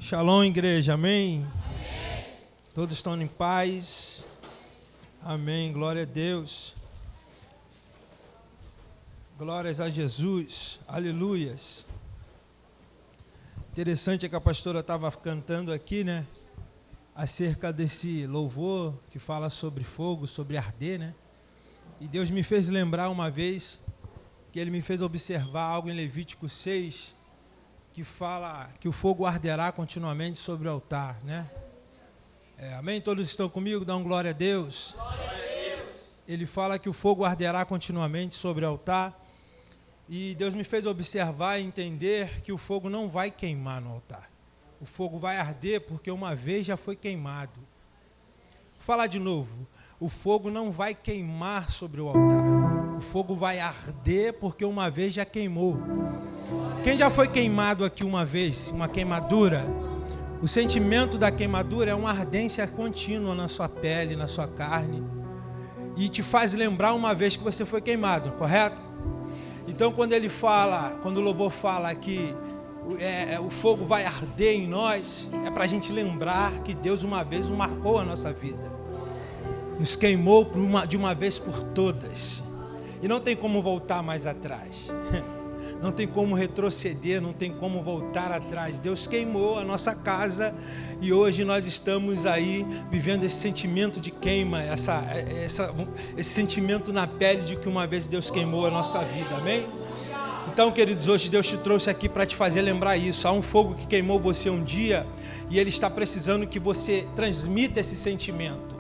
Shalom, igreja, amém? Amém. Todos estão em paz? Amém, glória a Deus. Glórias a Jesus, aleluias. Interessante é que a pastora estava cantando aqui, né? Acerca desse louvor que fala sobre fogo, sobre arder, né? E Deus me fez lembrar uma vez que Ele me fez observar algo em Levítico 6, que fala que o fogo arderá continuamente sobre o altar, né? Amém? Todos estão comigo? Dão glória a Deus. Glória a Deus. Ele fala que o fogo arderá continuamente sobre o altar. E Deus me fez observar e entender que o fogo não vai queimar no altar. O fogo vai arder porque uma vez já foi queimado. Vou falar de novo. O fogo não vai queimar sobre o altar. O fogo vai arder porque uma vez já queimou. Quem já foi queimado aqui uma vez, uma queimadura? O sentimento da queimadura é uma ardência contínua na sua pele, na sua carne. E te faz lembrar uma vez que você foi queimado, correto? Então quando ele fala, quando o louvor fala que o fogo vai arder em nós, é para a gente lembrar que Deus uma vez marcou a nossa vida. Nos queimou de uma vez por todas. E não tem como voltar mais atrás. Não tem como retroceder, não tem como voltar atrás. Deus queimou a nossa casa e hoje nós estamos aí vivendo esse sentimento de queima, esse sentimento na pele de que uma vez Deus queimou a nossa vida, amém? Então, queridos, hoje Deus te trouxe aqui para te fazer lembrar isso. Há um fogo que queimou você um dia e Ele está precisando que você transmita esse sentimento.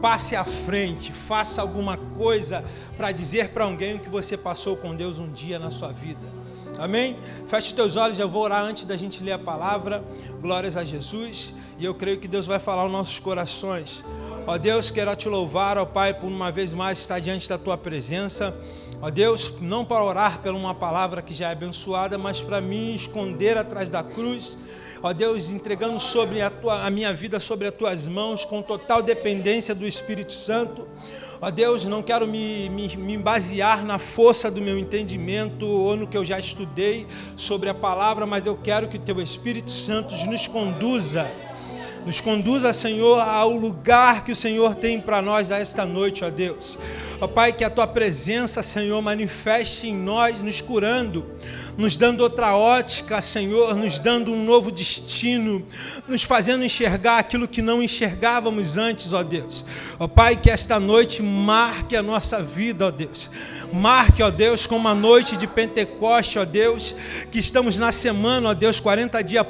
Passe à frente, faça alguma coisa para dizer para alguém o que você passou com Deus um dia na sua vida. Amém? Feche os teus olhos, eu vou orar antes da gente ler a palavra. Glórias a Jesus. E eu creio que Deus vai falar aos nossos corações. Ó Deus, quero te louvar, ó Pai, por uma vez mais estar diante da Tua presença. Ó Deus, não para orar por uma palavra que já é abençoada, mas para me esconder atrás da cruz. Ó Deus, entregando sobre a minha vida sobre as Tuas mãos, com total dependência do Espírito Santo. Ó Deus, não quero me basear na força do meu entendimento ou no que eu já estudei sobre a palavra, mas eu quero que o Teu Espírito Santo nos conduza, Senhor, ao lugar que o Senhor tem para nós esta noite, ó Deus. Ó Pai, que a Tua presença, Senhor, manifeste em nós, nos curando, nos dando outra ótica, Senhor, nos dando um novo destino, nos fazendo enxergar aquilo que não enxergávamos antes, ó Deus. Ó Pai, que esta noite marque a nossa vida, ó Deus. Marque, ó Deus, como a noite de Pentecoste, ó Deus, que estamos na semana, ó Deus, 40 dias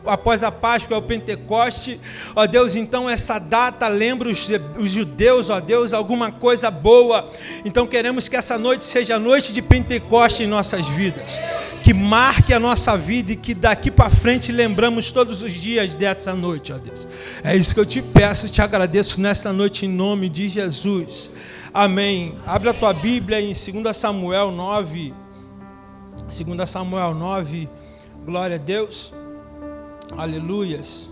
após a Páscoa, é o Pentecoste. Ó Deus, então essa data lembra os judeus, ó Deus, alguma coisa boa. Então queremos que essa noite seja a noite de Pentecoste em nossas vidas. Que marque a nossa vida e que daqui para frente lembramos todos os dias dessa noite, ó Deus. É isso que eu te peço e te agradeço nessa noite em nome de Jesus. Amém. Abre a tua Bíblia em 2 Samuel 9. 2 Samuel 9. Glória a Deus. Aleluias.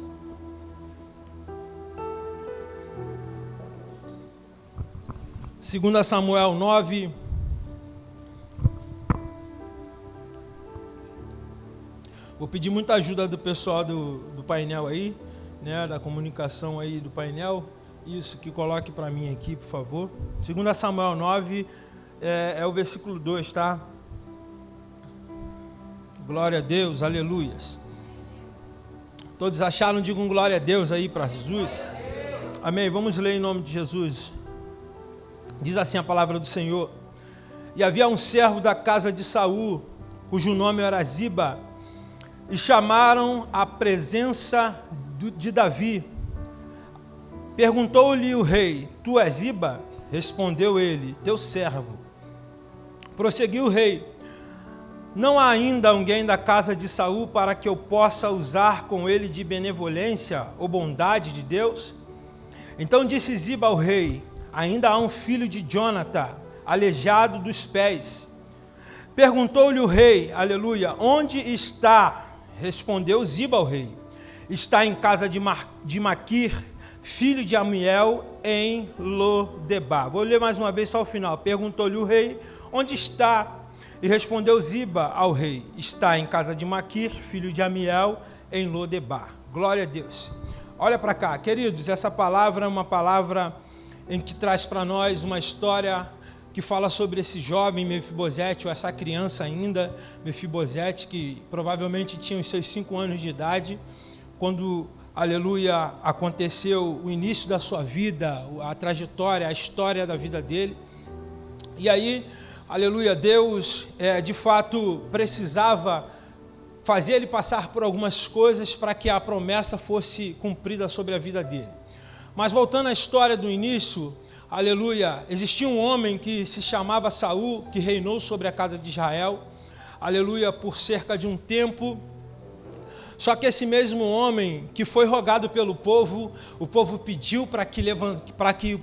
Segunda Samuel 9. Vou pedir muita ajuda do pessoal do painel aí, né, da comunicação aí do painel. Isso, que coloque para mim aqui, por favor. 2 Samuel 9, é o versículo 2, tá? Glória a Deus, aleluias. Todos acharam? Digam glória a Deus aí para Jesus. Amém, vamos ler em nome de Jesus. Diz assim a palavra do Senhor. E havia um servo da casa de Saul, cujo nome era Ziba, e chamaram à presença de Davi. Perguntou-lhe o rei: Tu és Ziba? Respondeu ele: Teu servo. Prosseguiu o rei: Não há ainda alguém da casa de Saul para que eu possa usar com ele de benevolência ou bondade de Deus? Então disse Ziba ao rei: Ainda há um filho de Jonatã, aleijado dos pés. Perguntou-lhe o rei, aleluia, onde está? Respondeu Ziba ao rei: Está em casa de Maquir, filho de Amiel, em Lodebar. Vou ler mais uma vez só o final. Perguntou-lhe o rei: Onde está? E respondeu Ziba ao rei: Está em casa de Maquir, filho de Amiel, em Lodebar. Glória a Deus. Olha para cá, queridos, essa palavra é uma palavra em que traz para nós uma história que fala sobre esse jovem Mefibosete, ou essa criança ainda, Mefibosete, que provavelmente tinha os seus 5 anos de idade, quando, aleluia, aconteceu o início da sua vida, a trajetória, a história da vida dele. E aí, aleluia, Deus, de fato, precisava fazer ele passar por algumas coisas para que a promessa fosse cumprida sobre a vida dele. Mas voltando à história do início, aleluia, existia um homem que se chamava Saul, que reinou sobre a casa de Israel, aleluia, por cerca de um tempo. Só que esse mesmo homem que foi rogado pelo povo, o povo pediu para que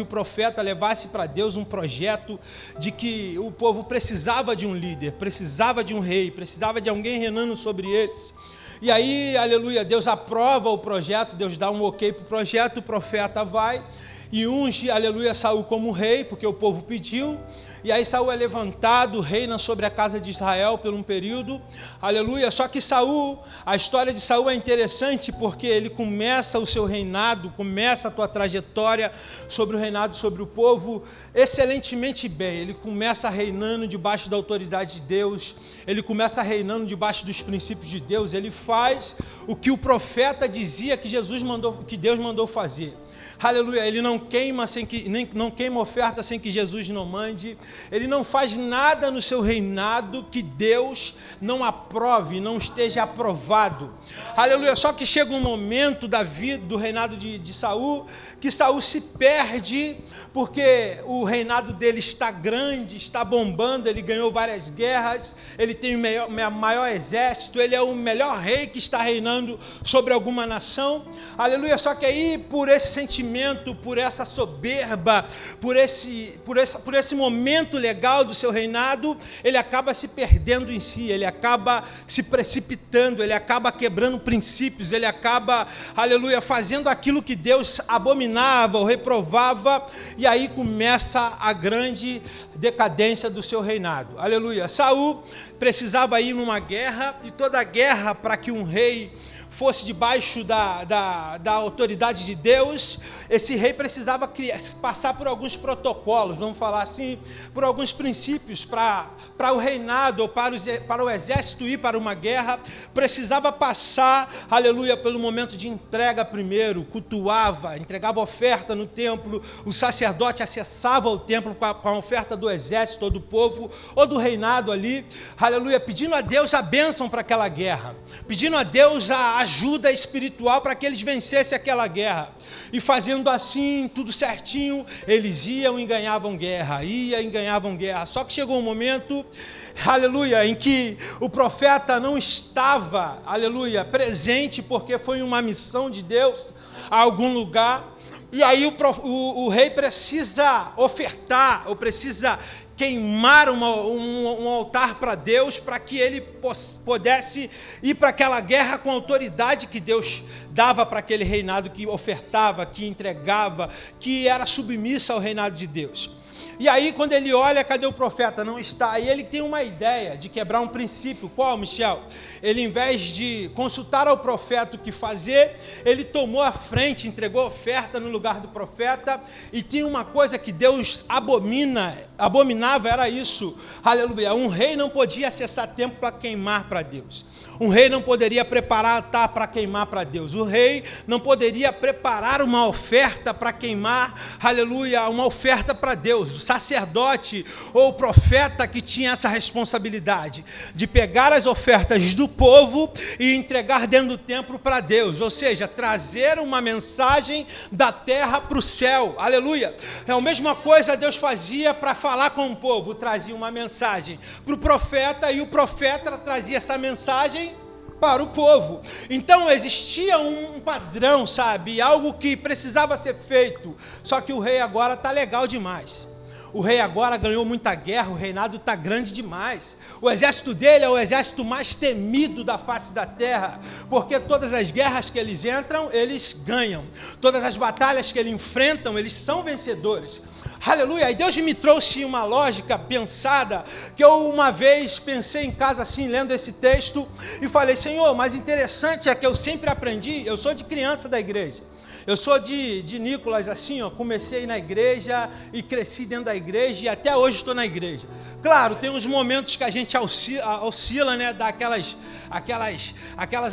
o profeta levasse para Deus um projeto de que o povo precisava de um líder, precisava de um rei, precisava de alguém reinando sobre eles. E aí, aleluia, Deus aprova o projeto, Deus dá um ok para o projeto, o profeta vai e unge, aleluia, Saul como rei, porque o povo pediu. E aí Saul é levantado, reina sobre a casa de Israel por um período, aleluia. Só que Saul, a história de Saul é interessante porque ele começa o seu reinado, começa a tua trajetória sobre o reinado sobre o povo excelentemente bem. Ele começa reinando debaixo da autoridade de Deus, ele começa reinando debaixo dos princípios de Deus, ele faz o que o profeta dizia que Deus mandou fazer. Aleluia, ele não queima oferta sem que Jesus não mande, ele não faz nada no seu reinado que Deus não aprove, não esteja aprovado. Aleluia, só que chega um momento da vida, do reinado de Saul, que Saul se perde, porque o reinado dele está grande, está bombando, ele ganhou várias guerras, ele tem o maior exército, ele é o melhor rei que está reinando sobre alguma nação. Aleluia, só que aí por esse sentimento, por essa soberba, por esse momento legal do seu reinado, ele acaba se perdendo em si, ele acaba se precipitando, ele acaba quebrando princípios, ele acaba, aleluia, fazendo aquilo que Deus abominava ou reprovava, e aí começa a grande decadência do seu reinado. Aleluia. Saul precisava ir numa guerra, e toda guerra, para que um rei fosse debaixo da autoridade de Deus, esse rei precisava passar por alguns protocolos, vamos falar assim, por alguns princípios para o reinado, ou para o exército ir para uma guerra, precisava passar, aleluia, pelo momento de entrega primeiro, cultuava, entregava oferta no templo, o sacerdote acessava o templo com a oferta do exército, ou do povo, ou do reinado ali, aleluia, pedindo a Deus a bênção para aquela guerra, pedindo a Deus a ajuda espiritual para que eles vencessem aquela guerra. E fazendo assim, tudo certinho, eles iam e ganhavam guerra, Só que chegou um momento, aleluia, em que o profeta não estava, aleluia, presente, porque foi uma missão de Deus a algum lugar. E aí o rei precisa ofertar, ou precisa queimar um altar para Deus, para que ele pudesse ir para aquela guerra com a autoridade que Deus dava para aquele reinado, que ofertava, que entregava, que era submissa ao reinado de Deus. E aí, quando ele olha, cadê o profeta? Não está. E ele tem uma ideia de quebrar um princípio. Qual, Michel? Ele, em vez de consultar ao profeta o que fazer, ele tomou a frente, entregou a oferta no lugar do profeta. E tinha uma coisa que Deus abominava, era isso. Aleluia. Um rei não podia acessar templo para queimar para Deus. Um rei não poderia preparar altar para queimar para Deus. O rei não poderia preparar uma oferta para queimar, aleluia, uma oferta para Deus. O sacerdote ou o profeta que tinha essa responsabilidade de pegar as ofertas do povo e entregar dentro do templo para Deus. Ou seja, trazer uma mensagem da terra para o céu. Aleluia. É a mesma coisa Deus fazia para falar com o povo. Trazia uma mensagem para o profeta e o profeta trazia essa mensagem para o povo. Então existia um padrão, sabe? Algo que precisava ser feito. Só que o rei agora está legal demais. O rei agora ganhou muita guerra, o reinado está grande demais. O exército dele é o exército mais temido da face da terra, porque todas as guerras que eles entram, eles ganham. Todas as batalhas que eles enfrentam, eles são vencedores. Aleluia. E Deus me trouxe uma lógica pensada, que eu uma vez pensei em casa assim, lendo esse texto, e falei, Senhor, mas interessante é que eu sempre aprendi, eu sou de criança da igreja, eu sou de Nicolas, assim, ó, comecei na igreja e cresci dentro da igreja e até hoje estou na igreja. Claro, tem uns momentos que a gente oscila, né, dá aquelas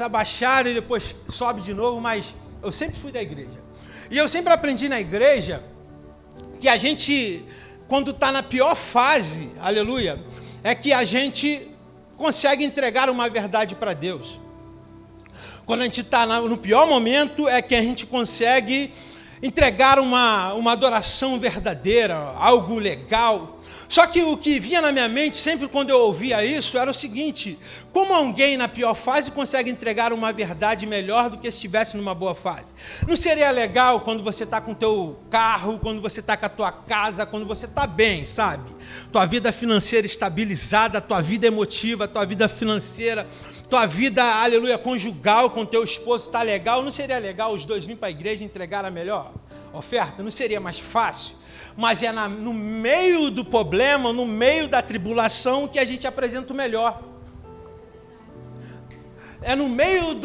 abaixadas e depois sobe de novo, mas eu sempre fui da igreja. E eu sempre aprendi na igreja que a gente, quando está na pior fase, aleluia, é que a gente consegue entregar uma verdade para Deus. Quando a gente está no pior momento, é que a gente consegue entregar uma adoração verdadeira, algo legal. Só que o que vinha na minha mente, sempre quando eu ouvia isso, era o seguinte: como alguém na pior fase consegue entregar uma verdade melhor do que se estivesse numa boa fase? Não seria legal quando você está com o teu carro, quando você está com a tua casa, quando você está bem, sabe? Tua vida financeira estabilizada, tua vida emotiva, tua vida financeira, tua vida, aleluia, conjugal com teu esposo está legal. Não seria legal os dois virem para a igreja e entregar a melhor oferta? Não seria mais fácil? Mas é no meio do problema, no meio da tribulação, que a gente apresenta o melhor. É no meio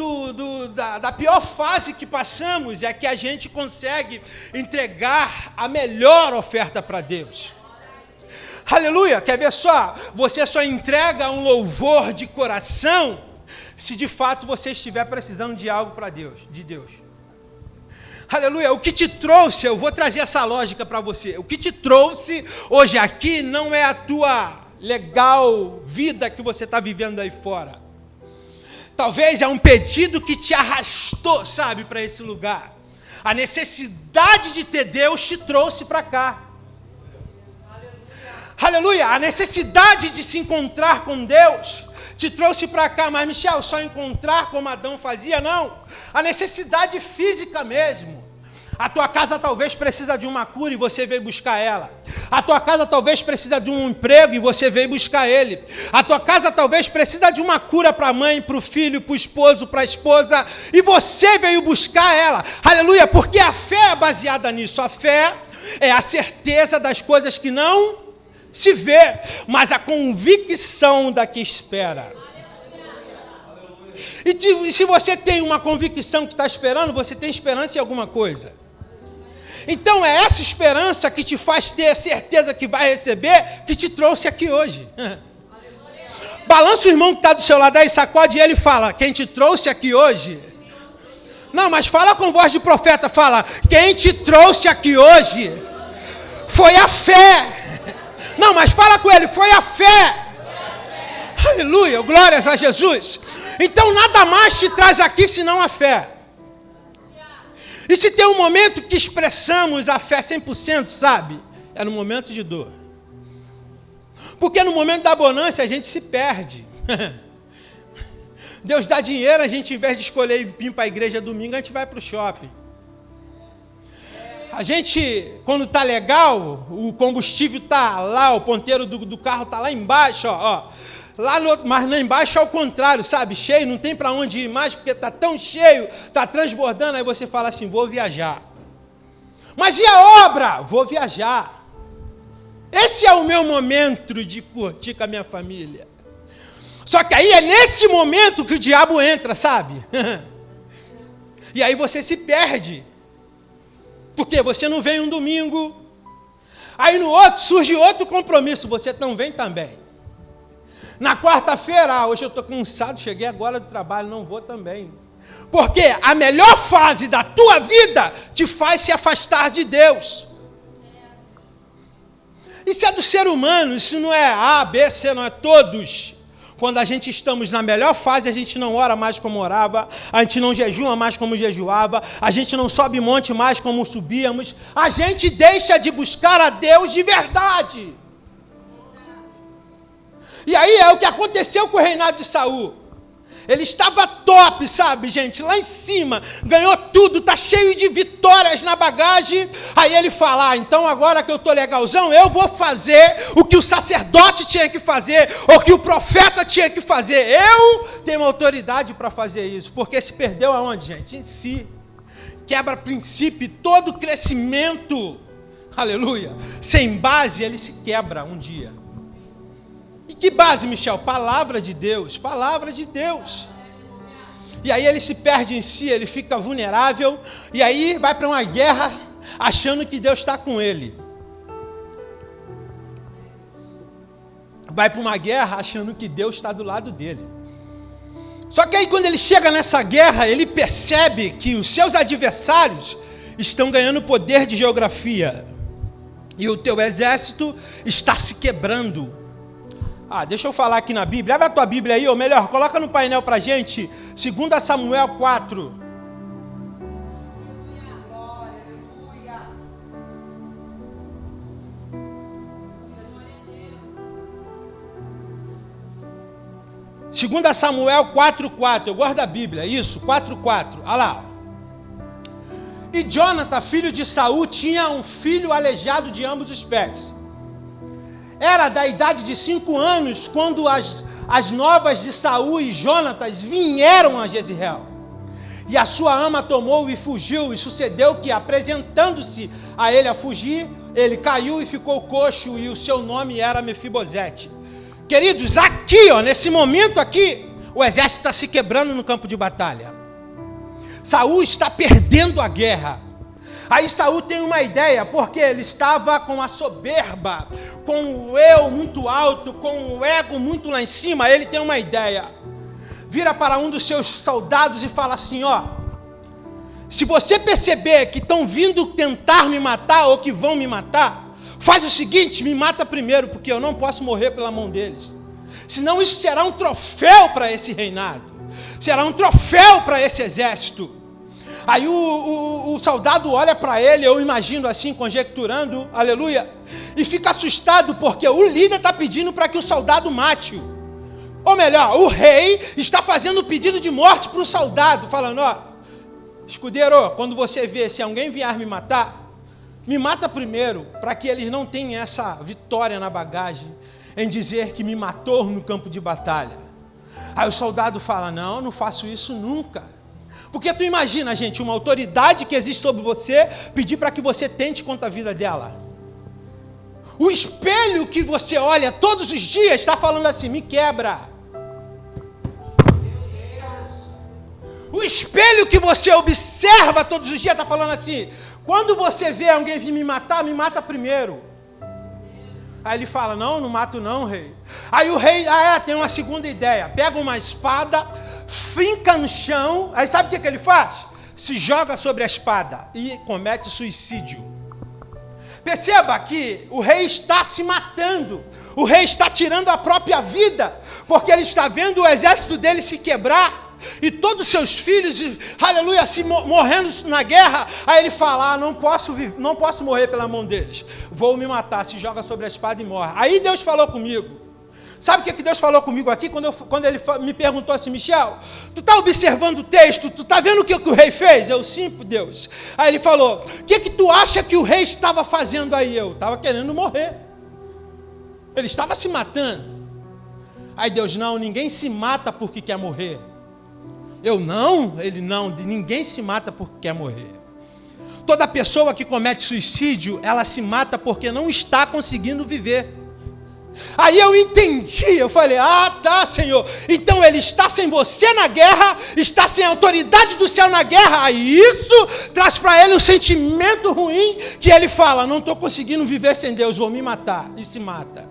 da pior fase que passamos, é que a gente consegue entregar a melhor oferta para Deus. Aleluia, quer ver só? Você só entrega um louvor de coração se de fato você estiver precisando de algo para Deus, de Deus. Aleluia, o que te trouxe, eu vou trazer essa lógica para você, o que te trouxe hoje aqui não é a tua legal vida que você está vivendo aí fora. Talvez é um pedido que te arrastou, sabe, para esse lugar. A necessidade de ter Deus te trouxe para cá. Aleluia, a necessidade de se encontrar com Deus te trouxe para cá. Mas, Michel, só encontrar como Adão fazia? Não. A necessidade física mesmo. A tua casa talvez precisa de uma cura e você veio buscar ela. A tua casa talvez precisa de um emprego e você veio buscar ele. A tua casa talvez precisa de uma cura para a mãe, para o filho, para o esposo, para a esposa, e você veio buscar ela. Aleluia, porque a fé é baseada nisso. A fé é a certeza das coisas que não se vê, mas a convicção da que espera. E se você tem uma convicção que está esperando, você tem esperança em alguma coisa. Então é essa esperança que te faz ter a certeza que vai receber, que te trouxe aqui hoje. Balança o irmão que está do seu lado aí, sacode ele e fala: quem te trouxe aqui hoje? Não, mas fala com voz de profeta, fala: quem te trouxe aqui hoje foi a fé. Não, mas fala com ele, foi a fé. Aleluia, glórias a Jesus. Então nada mais te traz aqui senão a fé. E se tem um momento que expressamos a fé 100%, sabe? É no momento de dor. Porque no momento da bonança a gente se perde. Deus dá dinheiro, a gente, em vez de escolher vir para a igreja domingo, a gente vai para o shopping. A gente, quando está legal, o combustível está lá, o ponteiro do carro está lá embaixo, ó. Lá mas lá embaixo é o contrário, sabe? Cheio, não tem para onde ir mais, porque está tão cheio, está transbordando. Aí você fala assim: vou viajar. Mas e a obra? Vou viajar. Esse é o meu momento de curtir com a minha família. Só que aí é nesse momento que o diabo entra, sabe? E aí você se perde. Porque você não vem um domingo. Aí no outro surge outro compromisso, você não vem também. Na quarta-feira, hoje eu estou cansado, cheguei agora do trabalho, não vou também. Porque a melhor fase da tua vida te faz se afastar de Deus. Isso é do ser humano, isso não é A, B, C, não é todos. Quando a gente estamos na melhor fase, a gente não ora mais como orava, a gente não jejua mais como jejuava, a gente não sobe monte mais como subíamos, a gente deixa de buscar a Deus de verdade. E aí é o que aconteceu com o reinado de Saul. Ele estava top, sabe, gente, lá em cima, ganhou tudo, está cheio de vitórias na bagagem. Aí ele fala: então agora que eu estou legalzão, eu vou fazer o que o sacerdote tinha que fazer, ou que o profeta tinha que fazer. Eu tenho autoridade para fazer isso, porque se perdeu aonde, gente? Em si. Quebra princípio, todo crescimento, Aleluia. Sem base, ele se quebra um dia. E que base, Michel? Palavra de Deus. Palavra de Deus. E aí ele se perde em si, ele fica vulnerável. E aí vai para uma guerra achando que Deus está com ele. Vai para uma guerra achando que Deus está do lado dele. Só que aí quando ele chega nessa guerra, ele percebe que os seus adversários estão ganhando poder de geografia. E o teu exército está se quebrando. Deixa eu falar aqui na Bíblia. Abre a tua Bíblia aí, ou melhor, coloca no painel pra gente. 2 Samuel 4. Aleluia. 2 Samuel 4:4. Eu gosto da Bíblia, isso, 4:4. Olha lá. E Jonathan, filho de Saul, tinha um filho aleijado de ambos os pés. Era da idade de 5 anos quando as novas de Saul e Jonatas vieram a Jezreel. E a sua ama tomou e fugiu, e sucedeu que, apresentando-se a ele a fugir, ele caiu e ficou coxo, e o seu nome era Mefibosete. Queridos, aqui, nesse momento aqui, o exército está se quebrando no campo de batalha. Saul está perdendo a guerra. Aí Saul tem uma ideia, porque ele estava com a soberba, com o eu muito alto, com o ego muito lá em cima. Ele tem uma ideia. Vira para um dos seus soldados e fala assim, se você perceber que estão vindo tentar me matar ou que vão me matar, faz o seguinte, me mata primeiro, porque eu não posso morrer pela mão deles. Senão isso será um troféu para esse reinado. Será um troféu para esse exército. Aí o soldado olha para ele, eu imagino assim, conjecturando, aleluia, e fica assustado porque o líder está pedindo para que o soldado mate-o. Ou melhor, o rei está fazendo o pedido de morte para o soldado, falando, escudeiro, quando você vê, se alguém vier me matar, me mata primeiro, para que eles não tenham essa vitória na bagagem, em dizer que me matou no campo de batalha. Aí o soldado fala, não faço isso nunca. Porque tu imagina, gente, uma autoridade que existe sobre você, pedir para que você tente contra a vida dela. O espelho que você olha todos os dias está falando assim, me quebra. O espelho que você observa todos os dias está falando assim, quando você vê alguém vir me mata primeiro. Aí ele fala, não mato não, rei. Aí o rei, tem uma segunda ideia, pega uma espada, finca no chão, aí sabe o que ele faz? Se joga sobre a espada e comete suicídio. Perceba que o rei está se matando, o rei está tirando a própria vida, porque ele está vendo o exército dele se quebrar, e todos os seus filhos, aleluia, assim, morrendo na guerra. Aí ele fala, não posso morrer pela mão deles, vou me matar, se joga sobre a espada e morre. Aí Deus falou comigo. Sabe o que Deus falou comigo aqui? Quando ele me perguntou assim, Michel, tu está observando o texto? Tu está vendo o que o rei fez? Eu, sim, Deus. Aí ele falou, o que tu acha que o rei estava fazendo aí? Eu estava querendo morrer. Ele estava se matando. Aí Deus, não, ninguém se mata porque quer morrer. Eu, não, ele, não, ninguém se mata porque quer morrer. Toda pessoa que comete suicídio, ela se mata porque não está conseguindo viver. Aí eu entendi, eu falei, tá, Senhor, então ele está sem você na guerra, está sem a autoridade do céu na guerra, aí isso traz para ele um sentimento ruim, que ele fala, não estou conseguindo viver sem Deus, vou me matar, e se mata.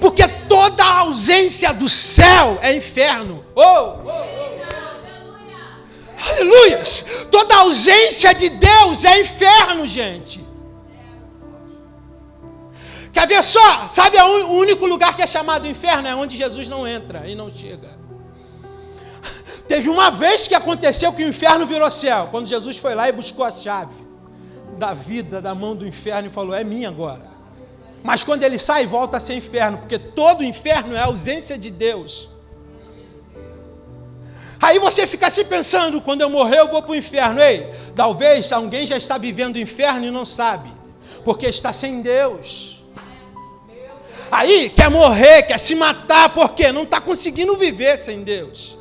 Porque toda a ausência do céu é inferno. Aleluia! Toda a ausência de Deus é inferno, gente. Quer ver só? Sabe o único lugar que é chamado inferno? É onde Jesus não entra e não chega. Teve uma vez que aconteceu que o inferno virou céu, quando Jesus foi lá e buscou a chave da vida, da mão do inferno e falou, é minha agora. Mas quando ele sai, volta a ser inferno, porque todo inferno é a ausência de Deus. Aí você fica assim pensando, quando eu morrer eu vou para o inferno. Ei, talvez alguém já está vivendo o inferno e não sabe, porque está sem Deus. Aí quer morrer, quer se matar, porque não está conseguindo viver sem Deus.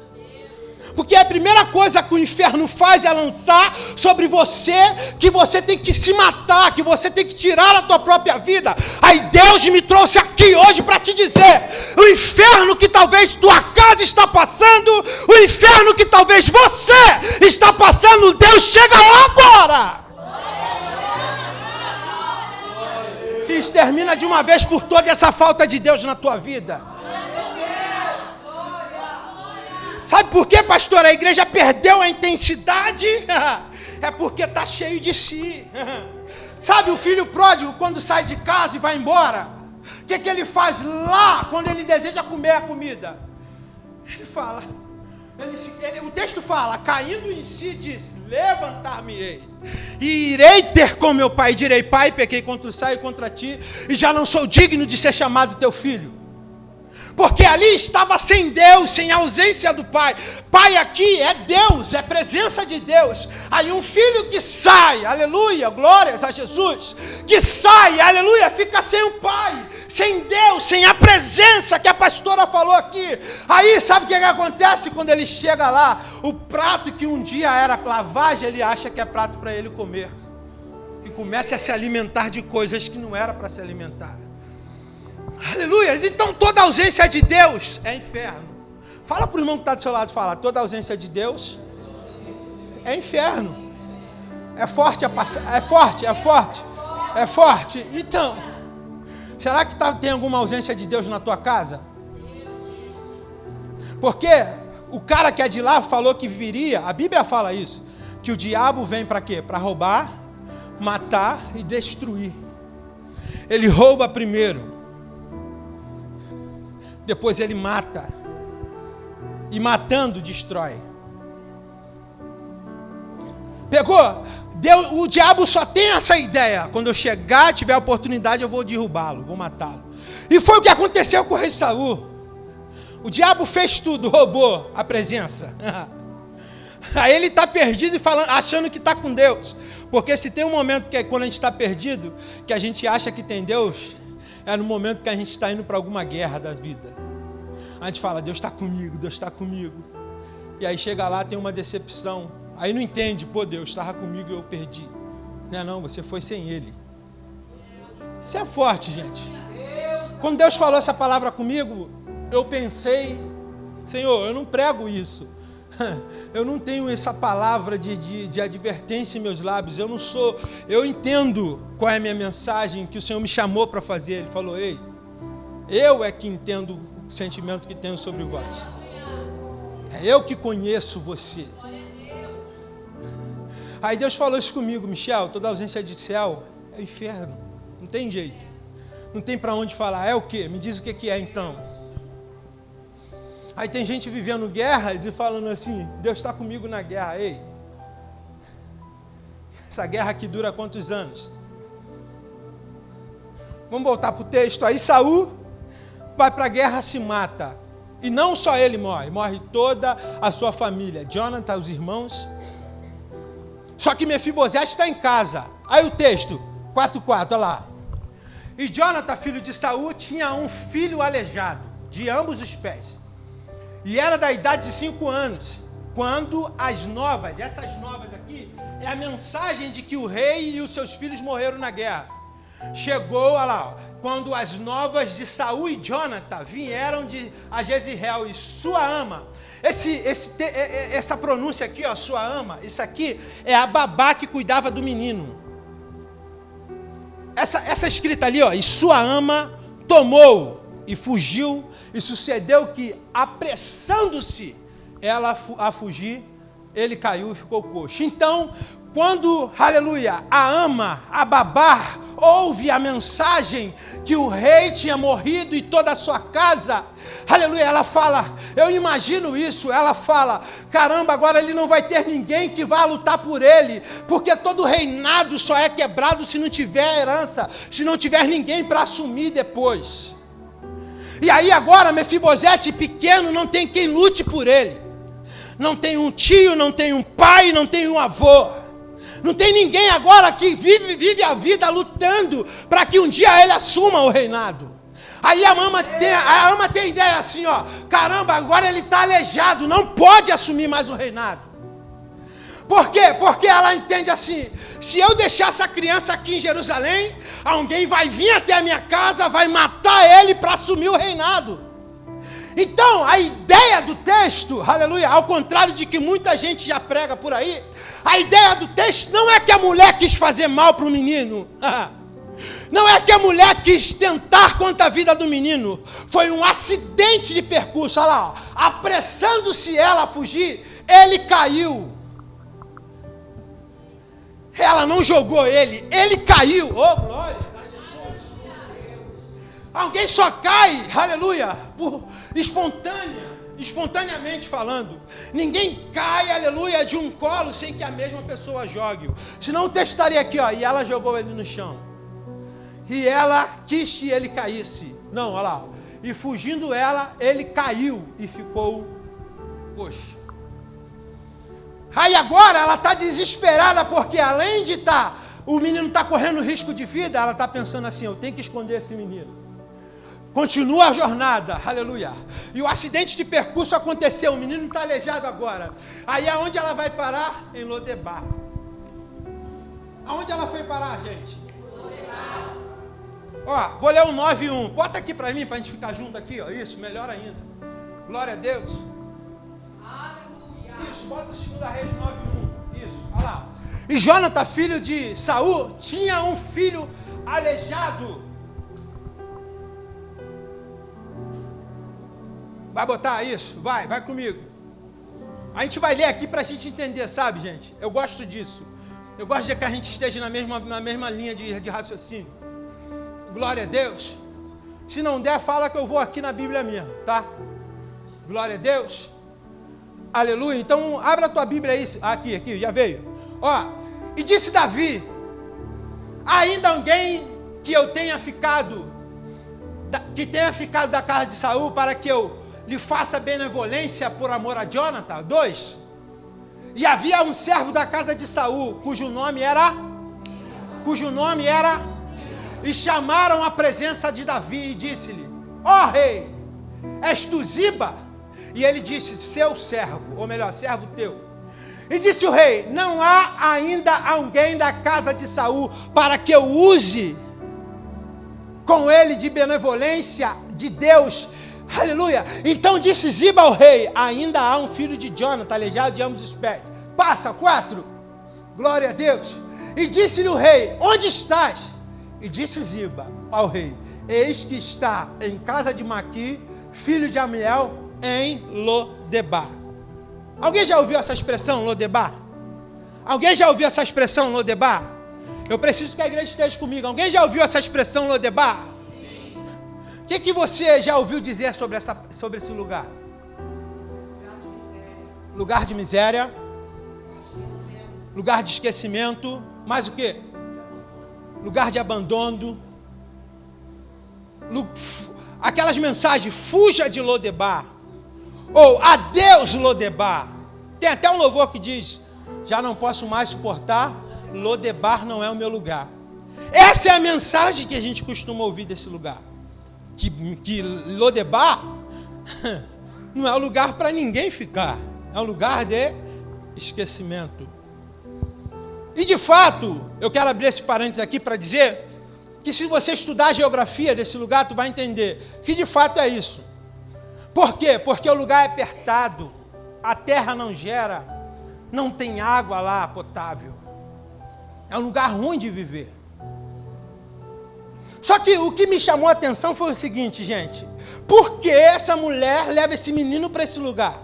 Porque a primeira coisa que o inferno faz é lançar sobre você que você tem que se matar, que você tem que tirar a tua própria vida. Aí Deus me trouxe aqui hoje para te dizer, o inferno que talvez tua casa está passando, o inferno que talvez você está passando, Deus chega lá agora. E extermina de uma vez por todas essa falta de Deus na tua vida. Sabe por quê, pastor? A igreja perdeu a intensidade? É porque está cheio de si. Sabe o filho pródigo, quando sai de casa e vai embora? O que ele faz lá, quando ele deseja comer a comida? Ele fala, o texto fala, caindo em si, diz, levantar-me-ei, e irei ter com meu pai, direi, pai, pequei contra o céu e contra ti, e já não sou digno de ser chamado teu filho. Porque ali estava sem Deus, sem a ausência do Pai. Pai aqui é Deus, é presença de Deus. Aí um filho que sai, aleluia, glórias a Jesus, que sai, aleluia, fica sem o Pai, sem Deus, sem a presença que a pastora falou aqui. Aí sabe o que acontece quando ele chega lá? O prato que um dia era lavagem, ele acha que é prato para ele comer. E começa a se alimentar de coisas que não era para se alimentar. Aleluia! Então toda ausência de Deus é inferno. Fala para o irmão que está do seu lado, fala, toda ausência de Deus é inferno. É forte, é forte, é forte, é forte. Então, será que tem alguma ausência de Deus na tua casa? Porque o cara que é de lá falou que viria, a Bíblia fala isso, que o diabo vem para quê? Para roubar, matar e destruir. Ele rouba primeiro. Depois ele mata. E matando, destrói. Pegou? O diabo só tem essa ideia. Quando eu chegar, tiver a oportunidade, eu vou derrubá-lo, vou matá-lo. E foi o que aconteceu com o rei Saul. O diabo fez tudo, roubou a presença. Aí ele está perdido e falando, achando que está com Deus. Porque se tem um momento que é quando a gente está perdido, que a gente acha que tem Deus, é no momento que a gente está indo para alguma guerra da vida. A gente fala, Deus está comigo, Deus está comigo. E aí chega lá, tem uma decepção. Aí não entende, pô, Deus estava comigo e eu perdi. Não, você foi sem Ele. Isso é forte, gente. Quando Deus falou essa palavra comigo, eu pensei, Senhor, eu não prego isso. Eu não tenho essa palavra de advertência em meus lábios. Eu entendo qual é a minha mensagem que o Senhor me chamou para fazer. Ele falou, ei, eu é que entendo o sentimento que tenho sobre vós. É eu que conheço você. Aí Deus falou isso comigo, Michel, toda ausência de céu é inferno. Não tem jeito. Não tem para onde falar. É o quê? Me diz o que é então. Aí tem gente vivendo guerras e falando assim, Deus está comigo na guerra. Ei, essa guerra aqui dura quantos anos? Vamos voltar para o texto. Aí Saul vai para a guerra, se mata. E não só ele morre, morre toda a sua família. Jonathan, os irmãos. Só que Mefibosete está em casa. Aí o texto, 4:4, olha lá. E Jonathan, filho de Saul, tinha um filho aleijado, de ambos os pés. E era da idade de 5 anos, quando as novas, essas novas aqui, é a mensagem de que o rei e os seus filhos morreram na guerra. Chegou, olha lá, quando as novas de Saul e Jonathan vieram a Jezreel e sua ama. Essa pronúncia aqui, ó, sua ama, isso aqui é a babá que cuidava do menino. Essa escrita ali, ó, e sua ama tomou e fugiu, e sucedeu que, apressando-se ela a fugir, ele caiu e ficou coxo. Então, quando, aleluia, a ama, a babá, ouve a mensagem que o rei tinha morrido e toda a sua casa, aleluia, ela fala, eu imagino isso, ela fala, caramba, agora ele não vai ter ninguém que vá lutar por ele, porque todo reinado só é quebrado se não tiver herança, se não tiver ninguém para assumir depois. E aí agora Mefibosete, pequeno, não tem quem lute por ele. Não tem um tio, não tem um pai, não tem um avô. Não tem ninguém agora que vive a vida lutando para que um dia ele assuma o reinado. Aí a ama tem a ideia assim, ó, caramba, agora ele está aleijado, não pode assumir mais o reinado. Por quê? Porque ela entende assim, se eu deixar essa criança aqui em Jerusalém, alguém vai vir até a minha casa, vai matar ele para assumir o reinado. Então, a ideia do texto, aleluia, ao contrário de que muita gente já prega por aí, a ideia do texto não é que a mulher quis fazer mal para o menino. Não é que a mulher quis tentar contra a vida do menino. Foi um acidente de percurso. Olha lá, ó. Apressando-se ela a fugir, ele caiu. Ela não jogou ele caiu. Oh, glória a Jesus. Alguém só cai, aleluia, por espontaneamente falando. Ninguém cai, aleluia, de um colo sem que a mesma pessoa jogue-o. Senão o texto estaria aqui, ó, e ela jogou ele no chão. E ela quis que ele caísse. Não, olha lá. E fugindo ela, ele caiu e ficou coxo. Aí agora ela está desesperada porque além de o menino está correndo risco de vida, ela está pensando assim, eu tenho que esconder esse menino. Continua a jornada, aleluia. E o acidente de percurso aconteceu, o menino está aleijado agora. Aí aonde ela vai parar? Em Lodebar. Aonde ela foi parar, gente? Lodebar. Ó, vou ler o 9:1. Bota aqui para mim, para a gente ficar junto aqui, ó. Isso, melhor ainda. Glória a Deus. Isso, bota o 2 Reis 9:1. Isso, olha lá. E Jonatã, filho de Saul, tinha um filho aleijado. Vai botar isso? Vai comigo. A gente vai ler aqui para a gente entender, sabe, gente? Eu gosto disso. Eu gosto de que a gente esteja na mesma linha de raciocínio. Glória a Deus. Se não der, fala que eu vou aqui na Bíblia mesmo, tá? Glória a Deus. Aleluia. Então, abra a tua Bíblia aí. Aqui, já veio. Ó, e disse Davi, ainda alguém que tenha ficado da casa de Saul para que eu lhe faça benevolência por amor a Jonatã. 2. E havia um servo da casa de Saul, cujo nome era, e chamaram a presença de Davi e disse-lhe, ó rei, és tu Ziba? E ele disse, seu servo, ou melhor, servo teu. E disse o rei, não há ainda alguém da casa de Saul para que eu use com ele de benevolência de Deus. Aleluia. Então disse Ziba ao rei, ainda há um filho de Jonatã, aleijado de ambos os pés. Passa, 4. Glória a Deus. E disse-lhe o rei, onde estás? E disse Ziba ao rei, eis que está em casa de Maqui, filho de Amiel, em Lodebar. Alguém já ouviu essa expressão, Lodebar? Alguém já ouviu essa expressão, Lodebar? Eu preciso que a igreja esteja comigo. Alguém já ouviu essa expressão, Lodebar? Sim. O que você já ouviu dizer sobre esse lugar? Lugar de miséria. Lugar de esquecimento. Mais o quê? Lugar de abandono. Aquelas mensagens, fuja de Lodebar. Ou adeus Lodebar. Tem até um louvor que diz, já não posso mais suportar, Lodebar não é o meu lugar. Essa é a mensagem que a gente costuma ouvir desse lugar. Que Lodebar não é o lugar para ninguém ficar. É um lugar de esquecimento. E de fato, eu quero abrir esse parênteses aqui para dizer que se você estudar a geografia desse lugar, tu vai entender que de fato é isso. Por quê? Porque o lugar é apertado, a terra não gera, não tem água lá potável. É um lugar ruim de viver. Só que o que me chamou a atenção foi o seguinte, gente. Por que essa mulher leva esse menino para esse lugar?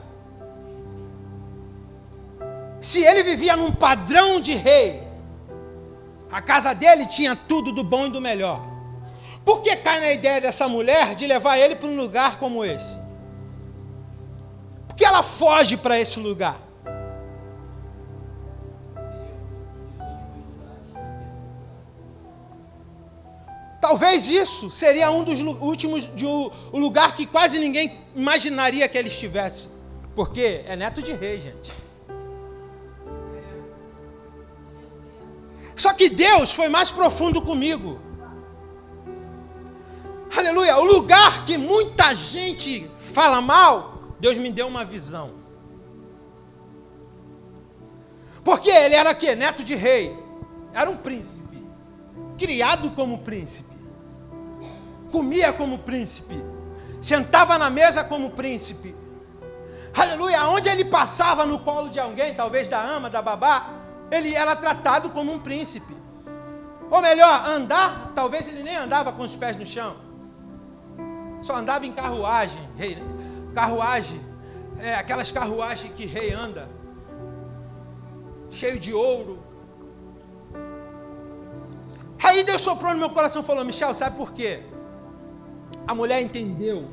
Se ele vivia num padrão de rei, a casa dele tinha tudo do bom e do melhor. Por que cai na ideia dessa mulher de levar ele para um lugar como esse? Por que ela foge para esse lugar? Talvez isso seria um dos últimos, o lugar que quase ninguém imaginaria que ele estivesse. Porque é neto de rei, gente. Só que Deus foi mais profundo comigo. aleluia, o lugar que muita gente fala mal, Deus me deu uma visão. Porque ele era quê? Neto de rei. Era um príncipe. Criado como príncipe. Comia como príncipe. Sentava na mesa como príncipe. Aleluia, onde ele passava no colo de alguém, talvez da ama, da babá, ele era tratado como um príncipe. Ou melhor, andar, talvez ele nem andava com os pés no chão. Só andava em carruagem. Carruagem, aquelas carruagens que rei anda. Cheio de ouro. Aí Deus soprou no meu coração e falou: Michel, sabe por quê? A mulher entendeu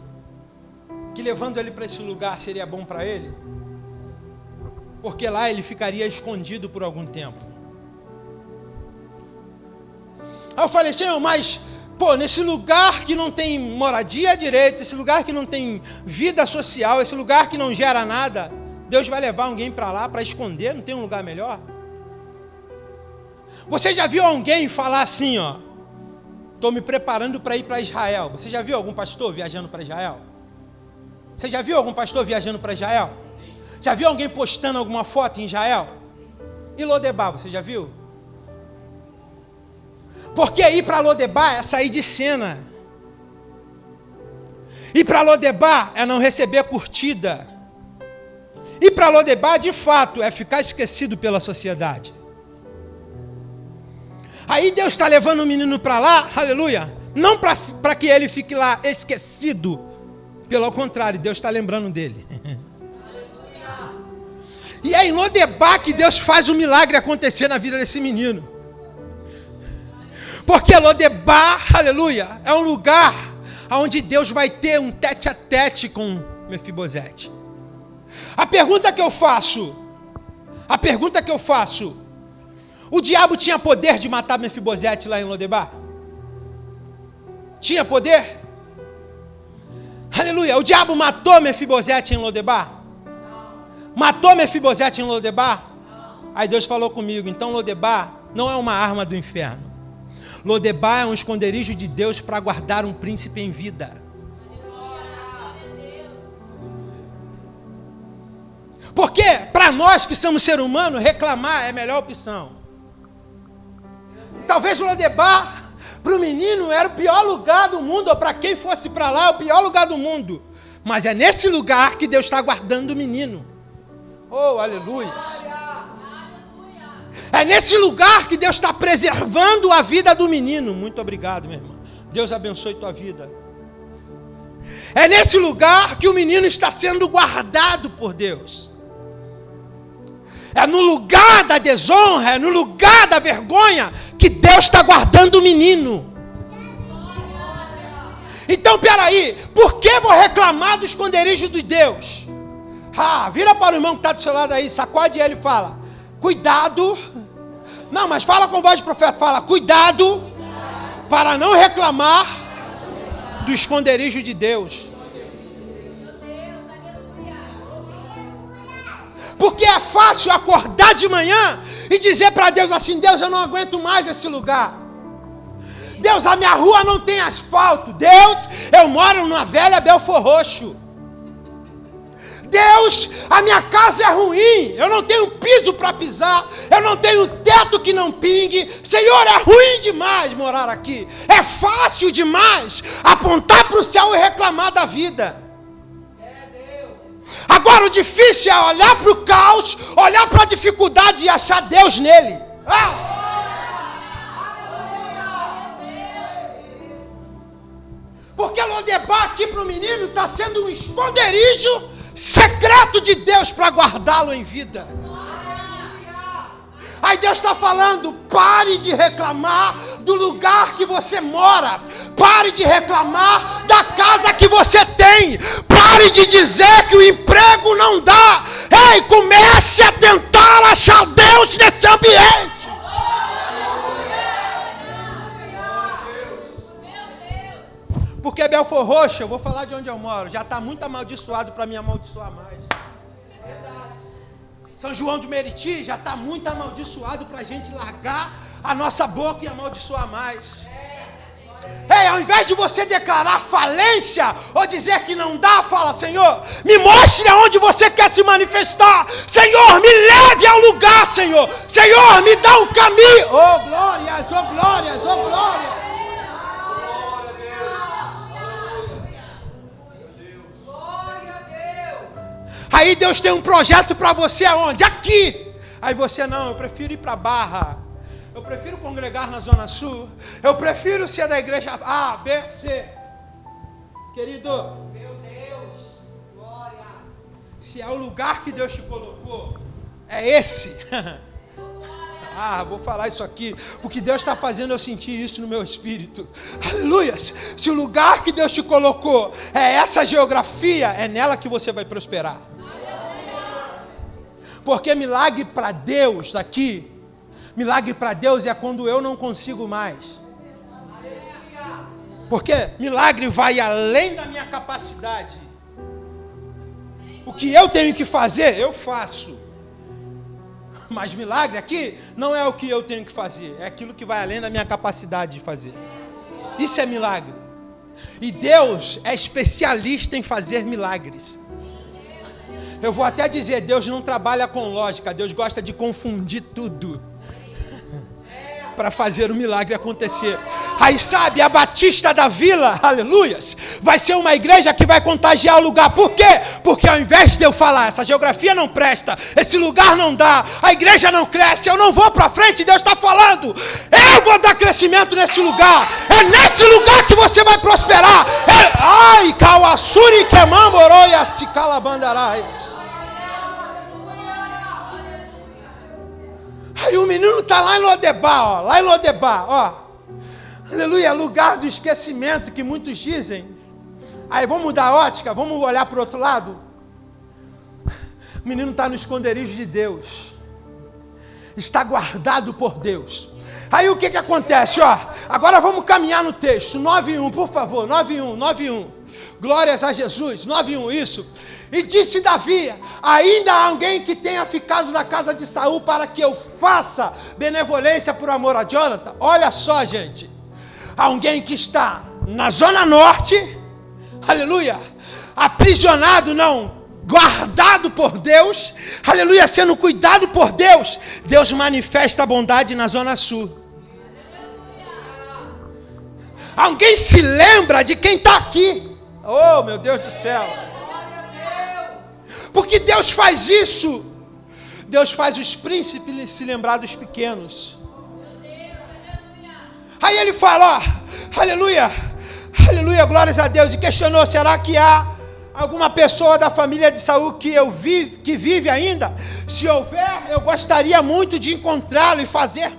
que levando ele para esse lugar seria bom para ele, porque lá ele ficaria escondido por algum tempo. Aí eu falei: Senhor, mas nesse lugar que não tem moradia direito, esse lugar que não tem vida social, esse lugar que não gera nada, Deus vai levar alguém para lá para esconder? Não tem um lugar melhor? Você já viu alguém falar assim, estou me preparando para ir para Israel? Você já viu algum pastor viajando para Israel? Você já viu algum pastor viajando para Israel? Sim. Já viu alguém postando alguma foto em Israel? E Lodebar, você já viu? Porque ir para Lodebar é sair de cena. Ir para Lodebar é não receber curtida. Ir para Lodebar, de fato, é ficar esquecido pela sociedade. Aí Deus está levando o menino para lá, aleluia, não para que ele fique lá esquecido. Pelo contrário, Deus está lembrando dele. E é em Lodebar que Deus faz o milagre acontecer na vida desse menino. Porque Lodebar, aleluia, é um lugar onde Deus vai ter um tete a tete com Mefibosete. A pergunta que eu faço, o diabo tinha poder de matar Mefibosete lá em Lodebar? Tinha poder? Aleluia, o diabo matou Mefibosete em Lodebar? Matou Mefibosete em Lodebar? Aí Deus falou comigo: então Lodebar não é uma arma do inferno. Lodebar é um esconderijo de Deus para guardar um príncipe em vida. Porque para nós que somos ser humanos, reclamar é a melhor opção. Talvez Lodebar, para o menino, era o pior lugar do mundo, ou para quem fosse para lá, é o pior lugar do mundo. Mas é nesse lugar que Deus está guardando o menino. Oh, aleluia! É nesse lugar que Deus está preservando a vida do menino. Muito obrigado, meu irmão. Deus abençoe tua vida. É nesse lugar que o menino está sendo guardado por Deus. É no lugar da desonra, é no lugar da vergonha que Deus está guardando o menino. Então, peraí, por que vou reclamar do esconderijo de Deus? Vira para o irmão que está do seu lado aí, sacode ele e fala: cuidado. Não, mas fala com voz de profeta, fala: cuidado para não reclamar do esconderijo de Deus. Porque é fácil acordar de manhã e dizer para Deus assim: Deus, eu não aguento mais esse lugar. Deus, a minha rua não tem asfalto. Deus, eu moro numa velha Belfor Roxo. Deus, a minha casa é ruim. Eu não tenho piso para pisar. Eu não tenho teto que não pingue. Senhor, é ruim demais morar aqui. É fácil demais apontar para o céu e reclamar da vida. Agora o difícil é olhar para o caos, olhar para a dificuldade e achar Deus nele. Porque Lodebar aqui para o menino está sendo um esconderijo secreto de Deus para guardá-lo em vida. Aí Deus está falando: pare de reclamar do lugar que você mora. Pare de reclamar da casa que você tem. Pare de dizer que o emprego não dá. Ei, comece a tentar achar Deus nesse ambiente. Porque Belfor Roxo, eu vou falar de onde eu moro, já está muito amaldiçoado para me amaldiçoar mais. São João de Meriti já está muito amaldiçoado para a gente largar a nossa boca e amaldiçoar mais. Ei, ao invés de você declarar falência ou dizer que não dá, fala: Senhor, me mostre aonde você quer se manifestar. Senhor, me leve ao lugar, Senhor. Senhor, me dá um caminho. Oh, glórias, oh, glórias, oh, glórias. Aí Deus tem um projeto para você aonde? Aqui. Aí você: não, eu prefiro ir para Barra. Eu prefiro congregar na Zona Sul. Eu prefiro ser da igreja A, B, C. Querido, Meu Deus, glória. se é o lugar que Deus te colocou, é esse. Vou falar isso aqui, porque Deus está fazendo eu sentir isso no meu espírito. Aleluias! Se o lugar que Deus te colocou é essa geografia, é nela que você vai prosperar. Porque milagre para Deus aqui, milagre para Deus é quando eu não consigo mais. Porque milagre vai além da minha capacidade. O que eu tenho que fazer, eu faço. Mas milagre aqui não é o que eu tenho que fazer, é aquilo que vai além da minha capacidade de fazer. Isso é milagre. E Deus é especialista em fazer milagres. Eu vou até dizer, Deus não trabalha com lógica, Deus gosta de confundir tudo para fazer o milagre acontecer. Aí sabe, a Batista da Vila, aleluias, vai ser uma igreja que vai contagiar o lugar. Por quê? Porque ao invés de eu falar, essa geografia não presta, esse lugar não dá, a igreja não cresce, eu não vou para frente, Deus está falando, eu vou dar crescimento nesse lugar, é nesse lugar que você vai prosperar. Ai, Kawasuri Kemamboroia Sikalabandarais. Aí o menino está lá em Lodebar, aleluia, lugar do esquecimento que muitos dizem. Aí vamos mudar a ótica, vamos olhar para o outro lado. O menino está no esconderijo de Deus, está guardado por Deus. Aí o que acontece? Agora vamos caminhar no texto, 9:1, por favor, 9:1, glórias a Jesus, 9:1, isso. E disse Davi: ainda há alguém que tenha ficado na casa de Saul para que eu faça benevolência por amor a Jonathan? Olha só, gente, alguém que está na zona norte, aleluia, aprisionado, não, guardado por Deus, aleluia, sendo cuidado por Deus. Deus manifesta a bondade na zona sul. Alguém se lembra de quem está aqui? Oh, meu Deus do céu! Porque Deus faz isso. Deus faz os príncipes se lembrar dos pequenos. Aí ele fala, aleluia, aleluia, glórias a Deus. E questionou: será que há alguma pessoa da família de Saul que vive ainda? Se houver, eu gostaria muito de encontrá-lo e fazer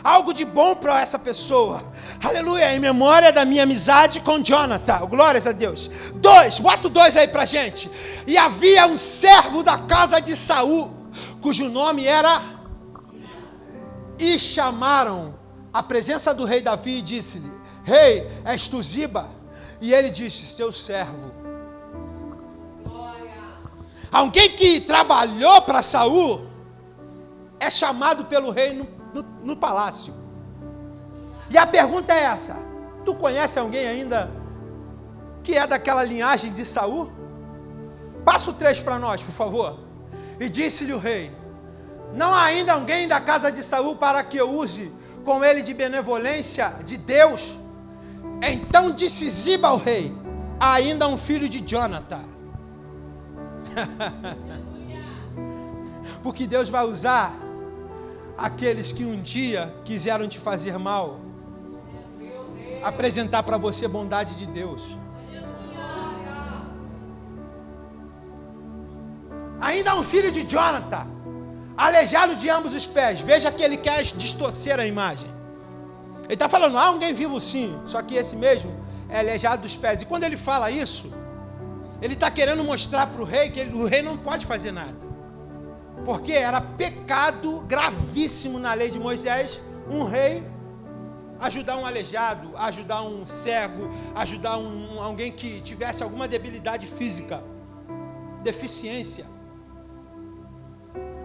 algo de bom para essa pessoa. Aleluia, em memória da minha amizade com Jonathan. Glórias a Deus. 2, bota o 2 aí pra gente. E havia um servo da casa de Saul, cujo nome era... E chamaram a presença do rei Davi e disse-lhe: Rei, és tu Ziba? E ele disse: seu servo. Alguém que trabalhou para Saul é chamado pelo rei no palácio. E a pergunta é essa: tu conhece alguém ainda que é daquela linhagem de Saul? Passa o 3 para nós, por favor. E disse-lhe o rei: não há ainda alguém da casa de Saul para que eu use com ele de benevolência de Deus? Então disse Ziba ao rei: há ainda um filho de Jonathan. Porque Deus vai usar aqueles que um dia quiseram te fazer mal, apresentar para você bondade de Deus. Ainda há um filho de Jonathan, aleijado de ambos os pés. Veja que ele quer distorcer a imagem. Ele está falando: há alguém vivo sim, só que esse mesmo é aleijado dos pés. E quando ele fala isso, ele está querendo mostrar para o rei que o rei não pode fazer nada, porque era pecado gravíssimo na lei de Moisés um rei ajudar um aleijado, ajudar um cego, ajudar alguém que tivesse alguma debilidade física, deficiência.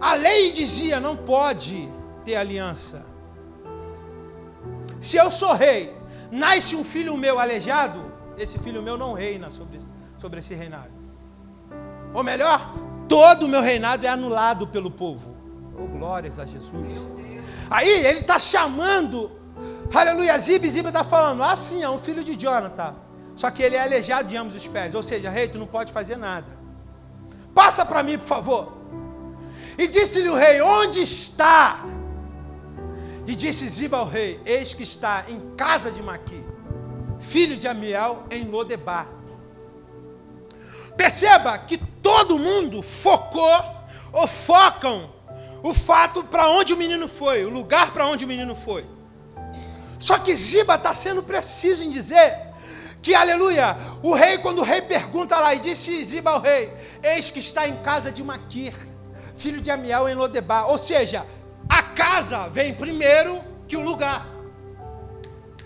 A lei dizia: não pode ter aliança. Se eu sou rei, nasce um filho meu aleijado, esse filho meu não reina sobre esse reinado. Ou melhor, todo o meu reinado é anulado pelo povo. Oh, glórias a Jesus. Aí ele está chamando, aleluia, Ziba, e Ziba está falando, ah sim, é um filho de Jonathan. Só que ele é aleijado de ambos os pés. Ou seja, rei, tu não pode fazer nada. Passa para mim, por favor. E disse-lhe o rei, onde está? E disse Ziba ao rei, eis que está em casa de Maqui, filho de Amiel, em Lodebar. Perceba que todo mundo focam o fato para onde o menino foi, o lugar para onde o menino foi. Só que Ziba está sendo preciso em dizer que, aleluia, o rei, quando o rei pergunta lá, e disse Ziba ao rei, eis que está em casa de Maquir, filho de Amiel, em Lodebar. Ou seja, a casa vem primeiro que o lugar.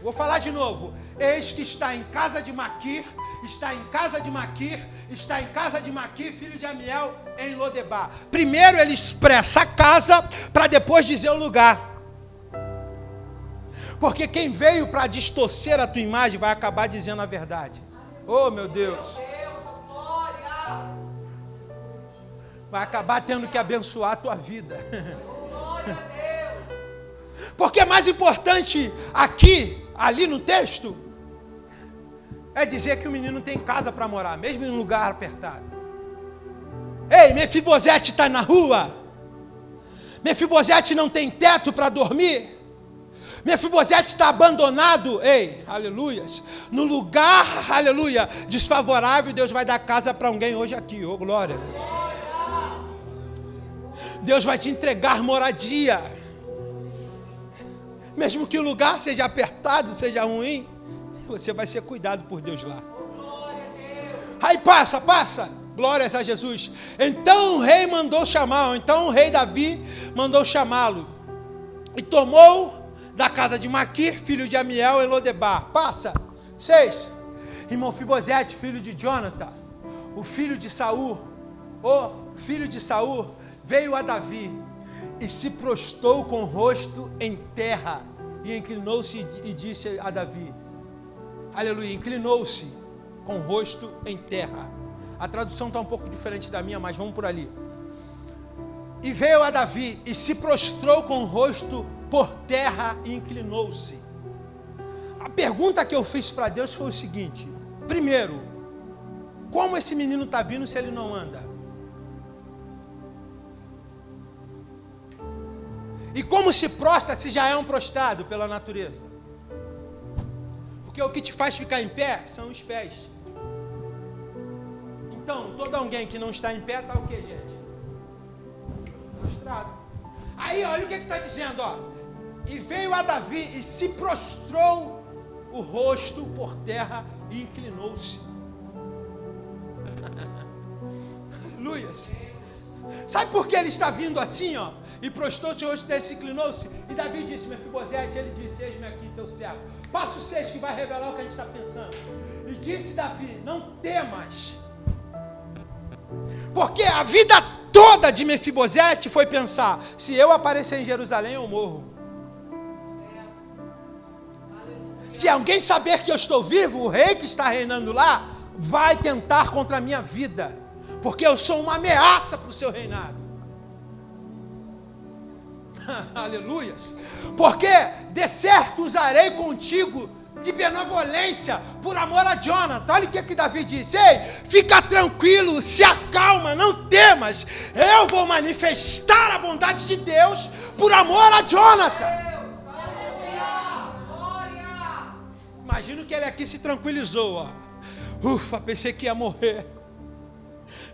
Vou falar de novo. Eis que está em casa de Maquir, está em casa de Maquir, está em casa de Maquir, filho de Amiel, em Lodebar. Primeiro ele expressa a casa, para depois dizer o lugar. Porque quem veio para distorcer a tua imagem vai acabar dizendo a verdade. Oh, meu Deus. Vai acabar tendo que abençoar a tua vida. Glória a Deus. Porque é mais importante aqui, ali no texto, é dizer que o menino tem casa para morar, mesmo em um lugar apertado. Ei, Mefibosete está na rua. Mefibosete não tem teto para dormir. Mefibosete está abandonado. Ei, aleluias. No lugar, aleluia, desfavorável, Deus vai dar casa para alguém hoje aqui. Oh, glória. Deus vai te entregar moradia. Mesmo que o lugar seja apertado, seja ruim, você vai ser cuidado por Deus lá. Aí passa. Glórias a Jesus. Então o rei mandou chamá-lo. Então o rei Davi mandou chamá-lo. E tomou da casa de Maquir, filho de Amiel, em Lodebar. Passa. 6. E Mefibosete, filho de Jonathan, o filho de Saul, veio a Davi e se prostou com o rosto em terra e inclinou-se e disse a Davi, aleluia, inclinou-se com o rosto em terra. A tradução está um pouco diferente da minha, mas vamos por ali. E veio a Davi e se prostrou com o rosto por terra e inclinou-se. A pergunta que eu fiz para Deus foi o seguinte: primeiro, como esse menino está vindo se ele não anda? E como se prostra se já é um prostrado pela natureza? Porque o que te faz ficar em pé são os pés. Então, todo alguém que não está em pé está o que, gente? Prostrado. Aí, olha o que está dizendo, ó. E veio a Davi e se prostrou o rosto por terra e inclinou-se. Aleluias. Sabe por que ele está vindo assim, ó? E prostrou-se o rosto dele, se inclinou-se. E Davi disse, Mefibosete, ele disse, eis-me aqui teu servo. Passa o 6 que vai revelar o que a gente está pensando. E disse Davi, não temas. Porque a vida toda de Mefibosete foi pensar, se eu aparecer em Jerusalém, eu morro. Se alguém saber que eu estou vivo, o rei que está reinando lá, vai tentar contra a minha vida. Porque eu sou uma ameaça para o seu reinado. Aleluias. Porque de certo usarei contigo de benevolência por amor a Jonathan. Olha o que Davi disse. Ei, fica tranquilo, se acalma, não temas. Eu vou manifestar a bondade de Deus por amor a Jonathan. Imagino que ele aqui se tranquilizou, ó. Ufa, pensei que ia morrer.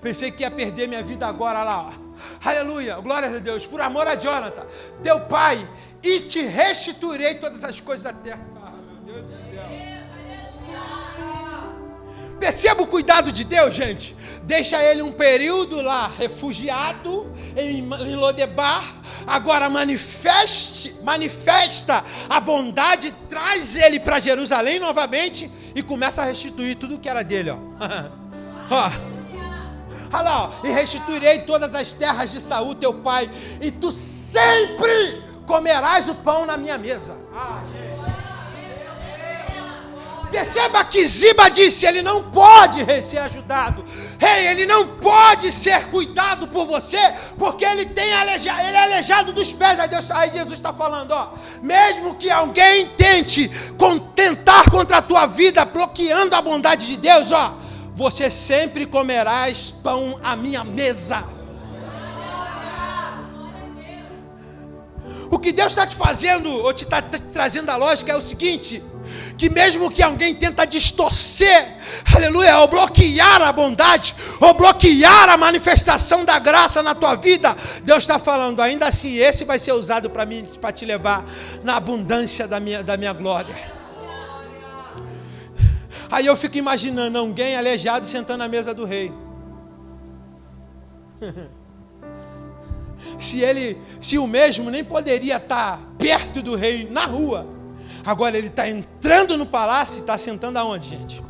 Pensei que ia perder minha vida agora lá, ó. Aleluia, glória a Deus, por amor a Jonathan, teu pai, e te restituirei todas as coisas da terra. Ah, meu Deus do céu. Perceba o cuidado de Deus, gente. Deixa ele um período lá, refugiado em Lodebar. Agora manifesta a bondade, traz ele para Jerusalém novamente e começa a restituir tudo que era dele, ó. Ó. Olha lá, ó, e restituirei todas as terras de Saul, teu pai, e tu sempre comerás o pão na minha mesa. Ah, gente. Perceba que Ziba disse, ele não pode ser ajudado. Ele não pode ser cuidado por você, porque ele é aleijado dos pés. Aí Jesus está falando, mesmo que alguém tente tentar contra a tua vida, bloqueando a bondade de Deus, você sempre comerás pão à minha mesa. O que Deus está te fazendo, ou te está trazendo a lógica, é o seguinte: que mesmo que alguém tenta distorcer, aleluia, ou bloquear a bondade, ou bloquear a manifestação da graça na tua vida, Deus está falando, ainda assim, esse vai ser usado para te levar na abundância da minha glória. Aí eu fico imaginando alguém aleijado sentando na mesa do rei. Se o mesmo nem poderia estar perto do rei na rua, agora ele está entrando no palácio e está sentando aonde, gente?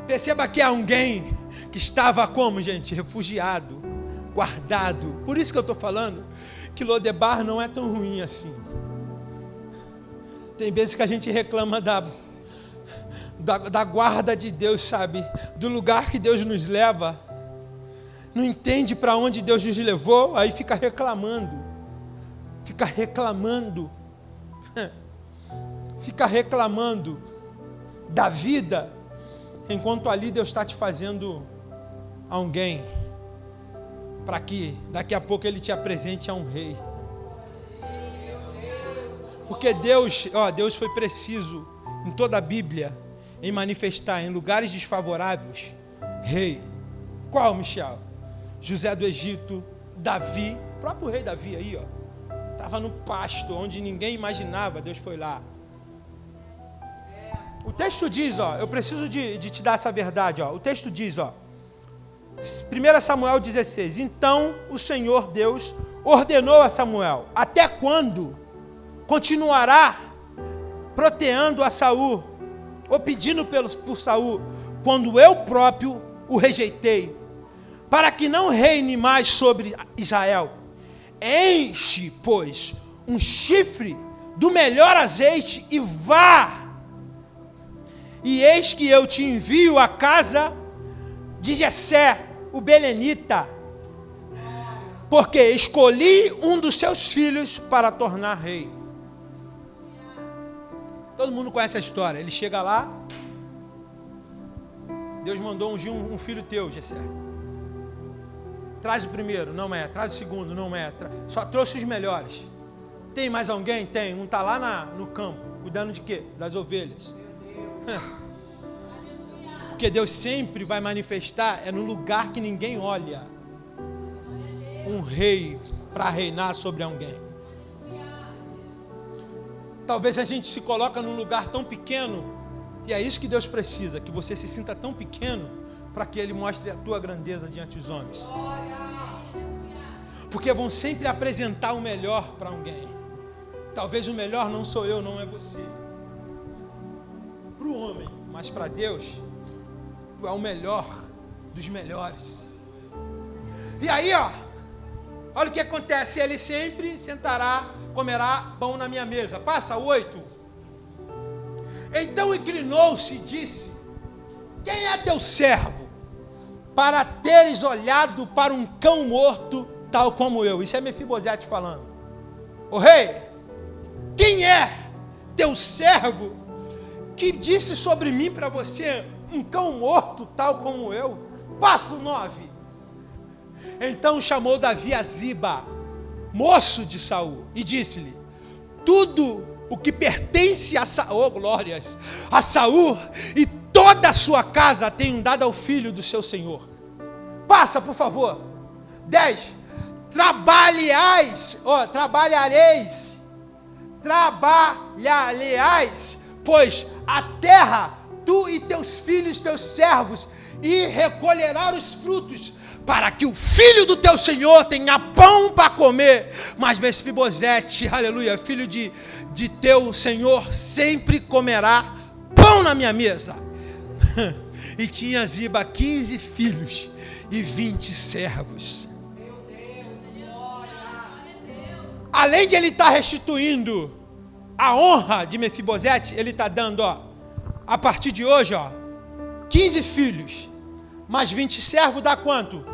Perceba que é alguém que estava como, gente? Refugiado, guardado. Por isso que eu estou falando que Lodebar não é tão ruim assim. Tem vezes que a gente reclama da guarda de Deus, sabe? Do lugar que Deus nos leva. Não entende para onde Deus nos levou, aí fica reclamando. Fica reclamando da vida, enquanto ali Deus está te fazendo alguém, para que daqui a pouco Ele te apresente a um rei. Porque Deus foi preciso em toda a Bíblia em manifestar em lugares desfavoráveis rei. Qual, Michel? José do Egito, Davi, o próprio rei Davi aí, estava no pasto onde ninguém imaginava, Deus foi lá. O texto diz, eu preciso de te dar essa verdade, o texto diz, 1 Samuel 16, então o Senhor Deus ordenou a Samuel, até quando continuará proteando a Saul, ou pedindo por Saul, quando eu próprio o rejeitei, para que não reine mais sobre Israel? Enche, pois, um chifre do melhor azeite e vá. E eis que eu te envio à casa de Jessé, o belenita, porque escolhi um dos seus filhos para tornar rei. Todo mundo conhece a história. Ele chega lá, Deus mandou ungir um filho teu, Jessé. Traz o primeiro, não é. Traz o segundo, não é. Só trouxe os melhores. Tem mais alguém? Tem. Um está lá no campo, cuidando de quê? Das ovelhas. Porque Deus sempre vai manifestar, no lugar que ninguém olha, um rei para reinar sobre alguém. Talvez a gente se coloca num lugar tão pequeno, e é isso que Deus precisa, que você se sinta tão pequeno, para que Ele mostre a tua grandeza diante dos homens. Porque vão sempre apresentar o melhor para alguém. Talvez o melhor não sou eu, não é você. Para o homem, mas para Deus, tu é o melhor dos melhores. E aí, olha o que acontece, Ele sempre comerá pão na minha mesa. Passa 8. Então inclinou-se e disse: quem é teu servo, para teres olhado para um cão morto, tal como eu? Isso é Mefibosete falando. O rei, quem é teu servo, que disse sobre mim para você, um cão morto, tal como eu? Passo 9. Então chamou Davi a Ziba, moço de Saul, e disse-lhe: tudo o que pertence a Saul e toda a sua casa tenho dado ao filho do seu senhor. Passa, por favor. 10. Trabalhareis, pois a terra, tu e teus filhos, teus servos, e recolherás os frutos, para que o filho do teu senhor tenha pão para comer. Mas Mefibosete, aleluia, filho de teu senhor, sempre comerá pão na minha mesa. E tinha Ziba 15 filhos e 20 servos. além de ele estar restituindo a honra de Mefibosete, ele está dando, a partir de hoje, 15 filhos, mais 20 servos, dá quanto?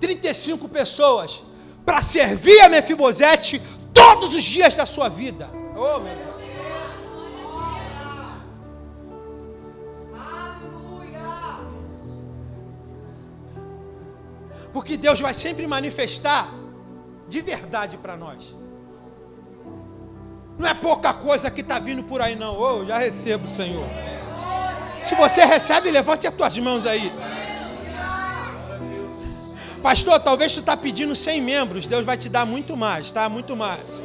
35 pessoas, para servir a Mefibosete todos os dias da sua vida. Oh, meu Deus. Porque Deus vai sempre manifestar de verdade para nós. Não é pouca coisa que está vindo por aí, não. Eu já recebo, Senhor. Se você recebe, levante as tuas mãos aí. Pastor, talvez tu está pedindo 100 membros. Deus vai te dar muito mais, tá? Muito mais.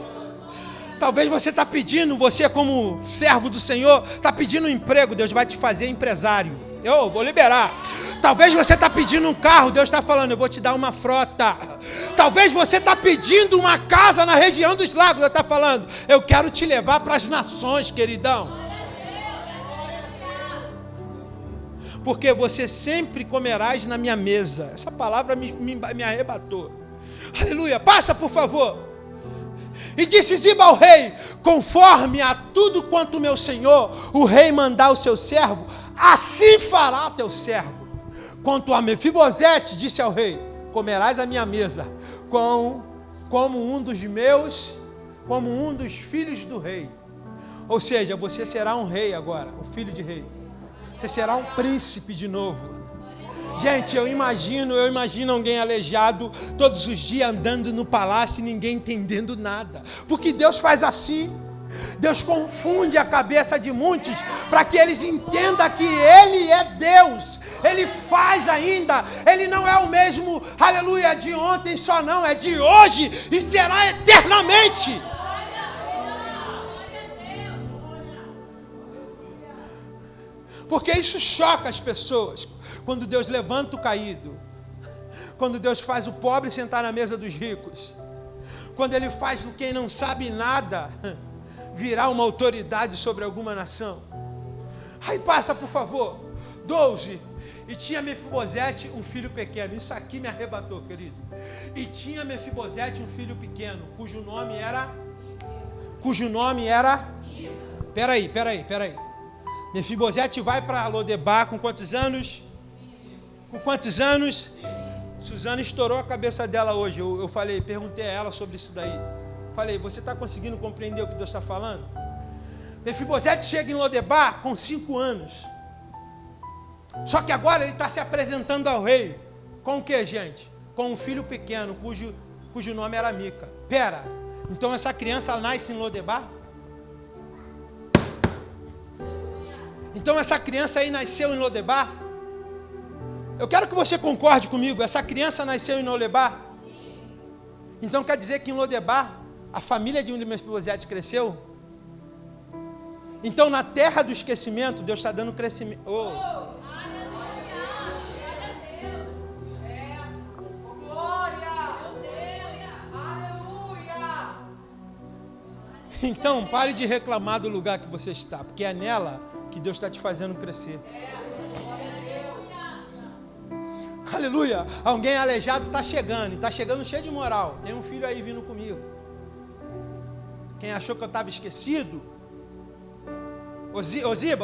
Talvez você está pedindo, você como servo do Senhor, está pedindo um emprego. Deus vai te fazer empresário. Eu vou liberar. Talvez você está pedindo um carro, Deus está falando, eu vou te dar uma frota. Talvez você está pedindo uma casa na região dos lagos, Deus está falando, eu quero te levar para as nações, queridão. Porque você sempre comerás na minha mesa. Essa palavra me arrebatou. Aleluia, passa por favor. E disse Ziba ao rei, conforme a tudo quanto meu senhor, o rei mandar o seu servo, assim fará teu servo. Quanto a Mefibosete, disse ao rei, comerás a minha mesa, como um dos filhos do rei. Ou seja, você será um rei agora, um filho de rei. Você será um príncipe de novo. Gente, eu imagino alguém aleijado todos os dias andando no palácio e ninguém entendendo nada. Porque Deus faz assim. Deus confunde a cabeça de muitos para que eles entendam que Ele é Deus. Ele faz ainda. Ele não é o mesmo, aleluia, de ontem só não. É de hoje e será eternamente. Porque isso choca as pessoas. Quando Deus levanta o caído. Quando Deus faz o pobre sentar na mesa dos ricos. Quando Ele faz quem não sabe nada virar uma autoridade sobre alguma nação. Aí passa, por favor. 12. E tinha Mefibosete um filho pequeno. Isso aqui me arrebatou, querido. E tinha Mefibosete um filho pequeno, cujo nome era... Peraí. Mefibosete vai para Lodebar com quantos anos? Com quantos anos? Suzana estourou a cabeça dela hoje. Eu falei, perguntei a ela sobre isso daí. Falei, você está conseguindo compreender o que Deus está falando? Mefibosete chega em Lodebar com 5 anos. Só que agora ele está se apresentando ao rei. Com o que, gente? Com um filho pequeno, cujo nome era Mica. Pera, então essa criança nasce em Lodebar? Então essa criança aí nasceu em Lodebar? Eu quero que você concorde comigo. Essa criança nasceu em Lodebar? Então quer dizer que em Lodebar a família de Mefibosete cresceu? Então na terra do esquecimento Deus está dando crescimento. Oh. Então pare de reclamar do lugar que você está, porque é nela que Deus está te fazendo crescer. Aleluia! Alguém aleijado está chegando cheio de moral. Tem um filho aí vindo comigo. Quem achou que eu estava esquecido? Ô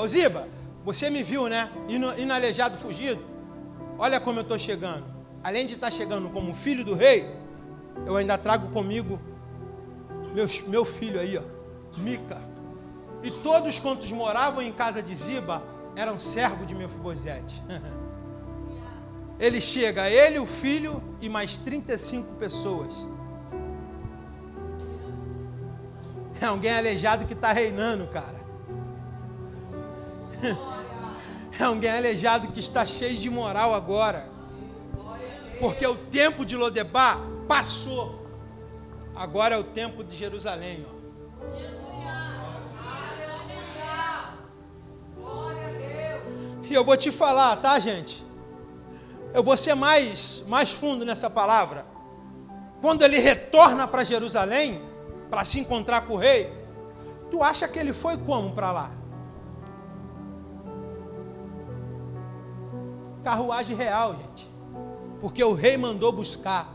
Ziba, você me viu, né? Indo aleijado, fugido. Olha como eu estou chegando. Além de estar chegando como filho do rei, eu ainda trago comigo meu filho aí, Mica. E todos quantos moravam em casa de Ziba eram servos de Mefibosete. Ele chega, ele, o filho e mais 35 pessoas. É alguém aleijado que está reinando, cara. É alguém aleijado que está cheio de moral agora. Porque o tempo de Lodebar passou. Agora é o tempo de Jerusalém. E eu vou te falar, tá, gente? Eu vou ser mais fundo nessa palavra. Quando ele retorna para Jerusalém, para se encontrar com o rei, tu acha que ele foi como para lá? Carruagem real, gente. Porque o rei mandou buscar.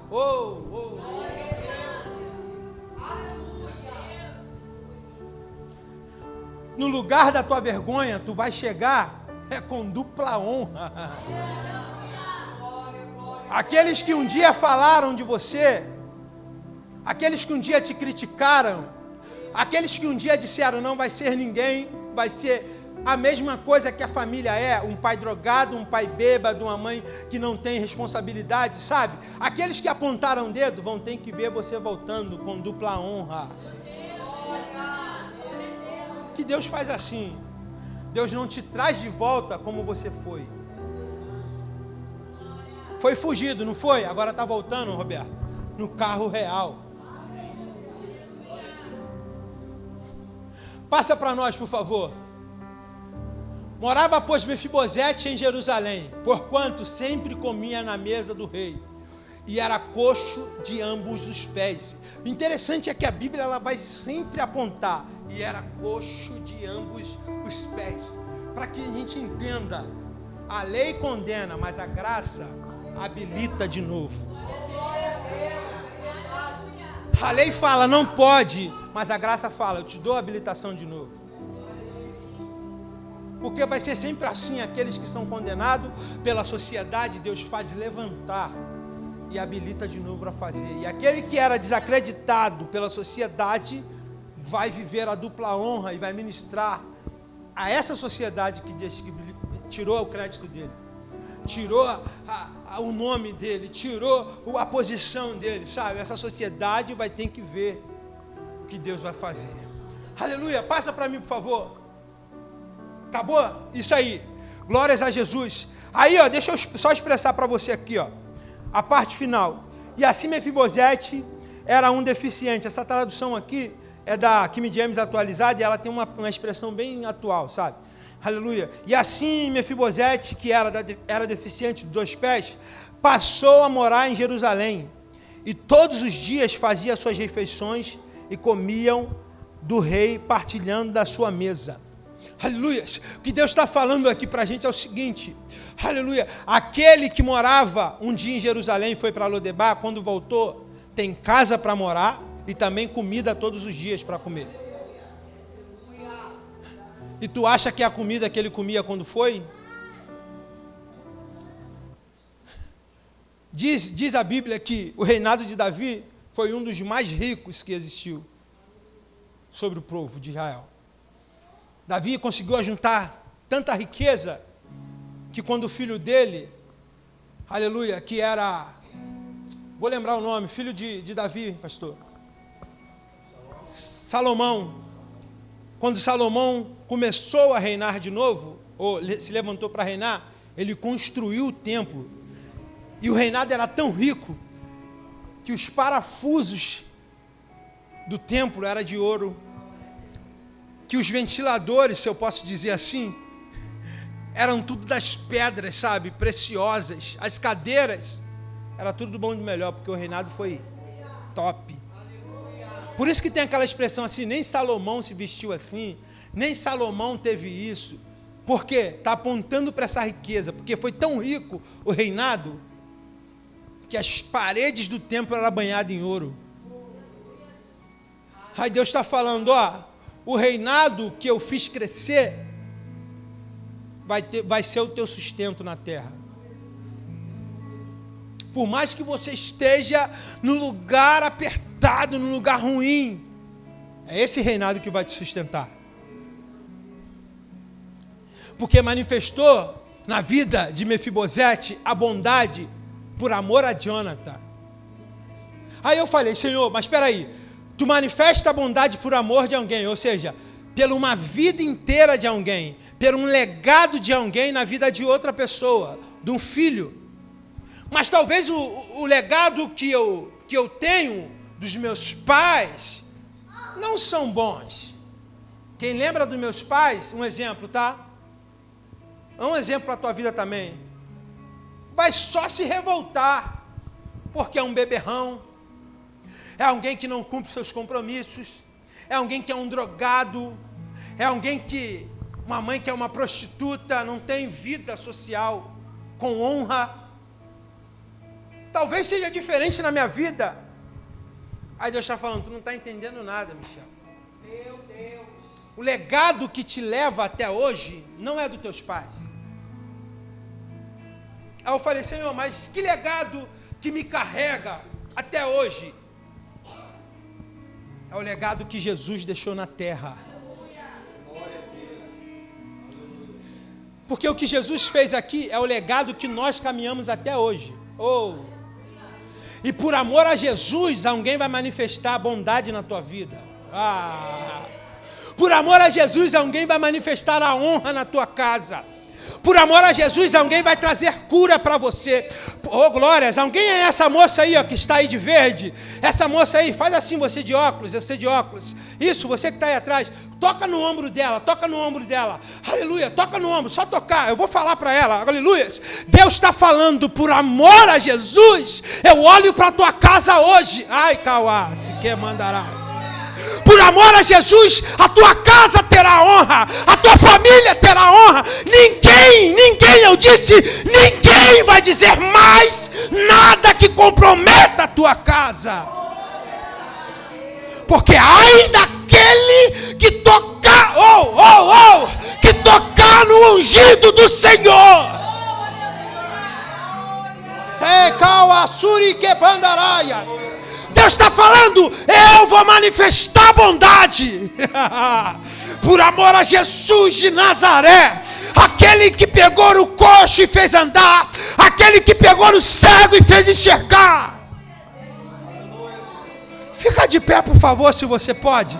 no lugar da tua vergonha, tu vai chegar com dupla honra. Aqueles que um dia falaram de você, aqueles que um dia te criticaram, aqueles que um dia disseram não vai ser ninguém, vai ser a mesma coisa que a família é, um pai drogado, um pai bêbado, uma mãe que não tem responsabilidade, sabe? Aqueles que apontaram o dedo vão ter que ver você voltando com dupla honra. Que Deus faz assim. Deus não te traz de volta como você foi. Foi fugido, não foi? Agora está voltando, Roberto, no carro real. Passa para nós, por favor. Morava, pois, Mefibosete em Jerusalém, porquanto sempre comia na mesa do rei, e era coxo de ambos os pés. O interessante é que a Bíblia ela vai sempre apontar, e era coxo de ambos os pés, para que a gente entenda, a lei condena, mas a graça habilita de novo. A lei fala, não pode, mas a graça fala, eu te dou a habilitação de novo. Porque vai ser sempre assim, aqueles que são condenados pela sociedade, Deus faz levantar e habilita de novo para fazer. E aquele que era desacreditado pela sociedade, vai viver a dupla honra e vai ministrar a essa sociedade que tirou o crédito dele, tirou o nome dele, tirou a posição dele, sabe? Essa sociedade vai ter que ver o que Deus vai fazer. Aleluia, passa para mim, por favor. Acabou? Isso aí. Glórias a Jesus. Aí, ó, deixa eu só expressar para você aqui, ó, a parte final. E assim Mefibosete era um deficiente. Essa tradução aqui é da King James atualizada e ela tem uma expressão bem atual, sabe? Aleluia. E assim Mefibosete, que era deficiente de 2 pés, passou a morar em Jerusalém. E todos os dias fazia suas refeições e comiam do rei, partilhando da sua mesa. Aleluia. O que Deus está falando aqui para a gente é o seguinte. Aleluia. Aquele que morava um dia em Jerusalém, foi para Lodebar, quando voltou, tem casa para morar e também comida todos os dias para comer. E tu acha que é a comida que ele comia quando foi? Diz a Bíblia que o reinado de Davi foi um dos mais ricos que existiu sobre o povo de Israel. Davi conseguiu ajuntar tanta riqueza que quando o filho dele, aleluia, que era, vou lembrar o nome, filho de Davi, pastor, Salomão, quando Salomão começou a reinar de novo, ou se levantou para reinar, ele construiu o templo, e o reinado era tão rico, que os parafusos do templo eram de ouro, que os ventiladores, se eu posso dizer assim, eram tudo das pedras, sabe, preciosas. As cadeiras, era tudo do bom e do melhor, porque o reinado foi top. Por isso que tem aquela expressão assim, nem Salomão se vestiu assim, nem Salomão teve isso. Por quê? Está apontando para essa riqueza, porque foi tão rico o reinado, que as paredes do templo eram banhadas em ouro. Aí Deus está falando, ó, o reinado que eu fiz crescer vai ser o teu sustento na terra. Por mais que você esteja no lugar apertado, no lugar ruim, é esse reinado que vai te sustentar. Porque manifestou na vida de Mefibosete a bondade por amor a Jonathan. Aí eu falei, Senhor, mas espera aí, tu manifesta a bondade por amor de alguém, ou seja, pela uma vida inteira de alguém, por um legado de alguém na vida de outra pessoa, de um filho. Mas talvez o legado que eu tenho dos meus pais não são bons. Quem lembra dos meus pais, um exemplo, tá? É um exemplo para a tua vida também. Vai só se revoltar, porque é um beberrão, é alguém que não cumpre seus compromissos, é alguém que é um drogado, é alguém que, uma mãe que é uma prostituta, não tem vida social com honra. Talvez seja diferente na minha vida. Aí Deus está falando, tu não está entendendo nada, Michel. Meu Deus. O legado que te leva até hoje não é dos teus pais. Aí eu falei, Senhor, mas que legado que me carrega até hoje? É o legado que Jesus deixou na terra. Porque o que Jesus fez aqui é o legado que nós caminhamos até hoje. Oh. E por amor a Jesus, alguém vai manifestar a bondade na tua vida. Por amor a Jesus, alguém vai manifestar a honra na tua casa. Por amor a Jesus, alguém vai trazer cura para você. Oh, glórias, alguém é essa moça aí, ó, que está aí de verde? Essa moça aí, faz assim, você de óculos. Isso, você que está aí atrás. Toca no ombro dela, aleluia, toca no ombro, só tocar, eu vou falar para ela, aleluia. Deus está falando, por amor a Jesus, eu olho para a tua casa hoje, ai, Cauá, se quer mandará. Por amor a Jesus, a tua casa terá honra, a tua família terá honra, ninguém, eu disse, ninguém vai dizer mais nada que comprometa a tua casa. Porque ai daquele que tocar, que tocar no ungido do Senhor. Deus está falando, eu vou manifestar bondade. Por amor a Jesus de Nazaré, aquele que pegou o coxo e fez andar, aquele que pegou o cego e fez enxergar. Fica de pé, por favor, se você pode.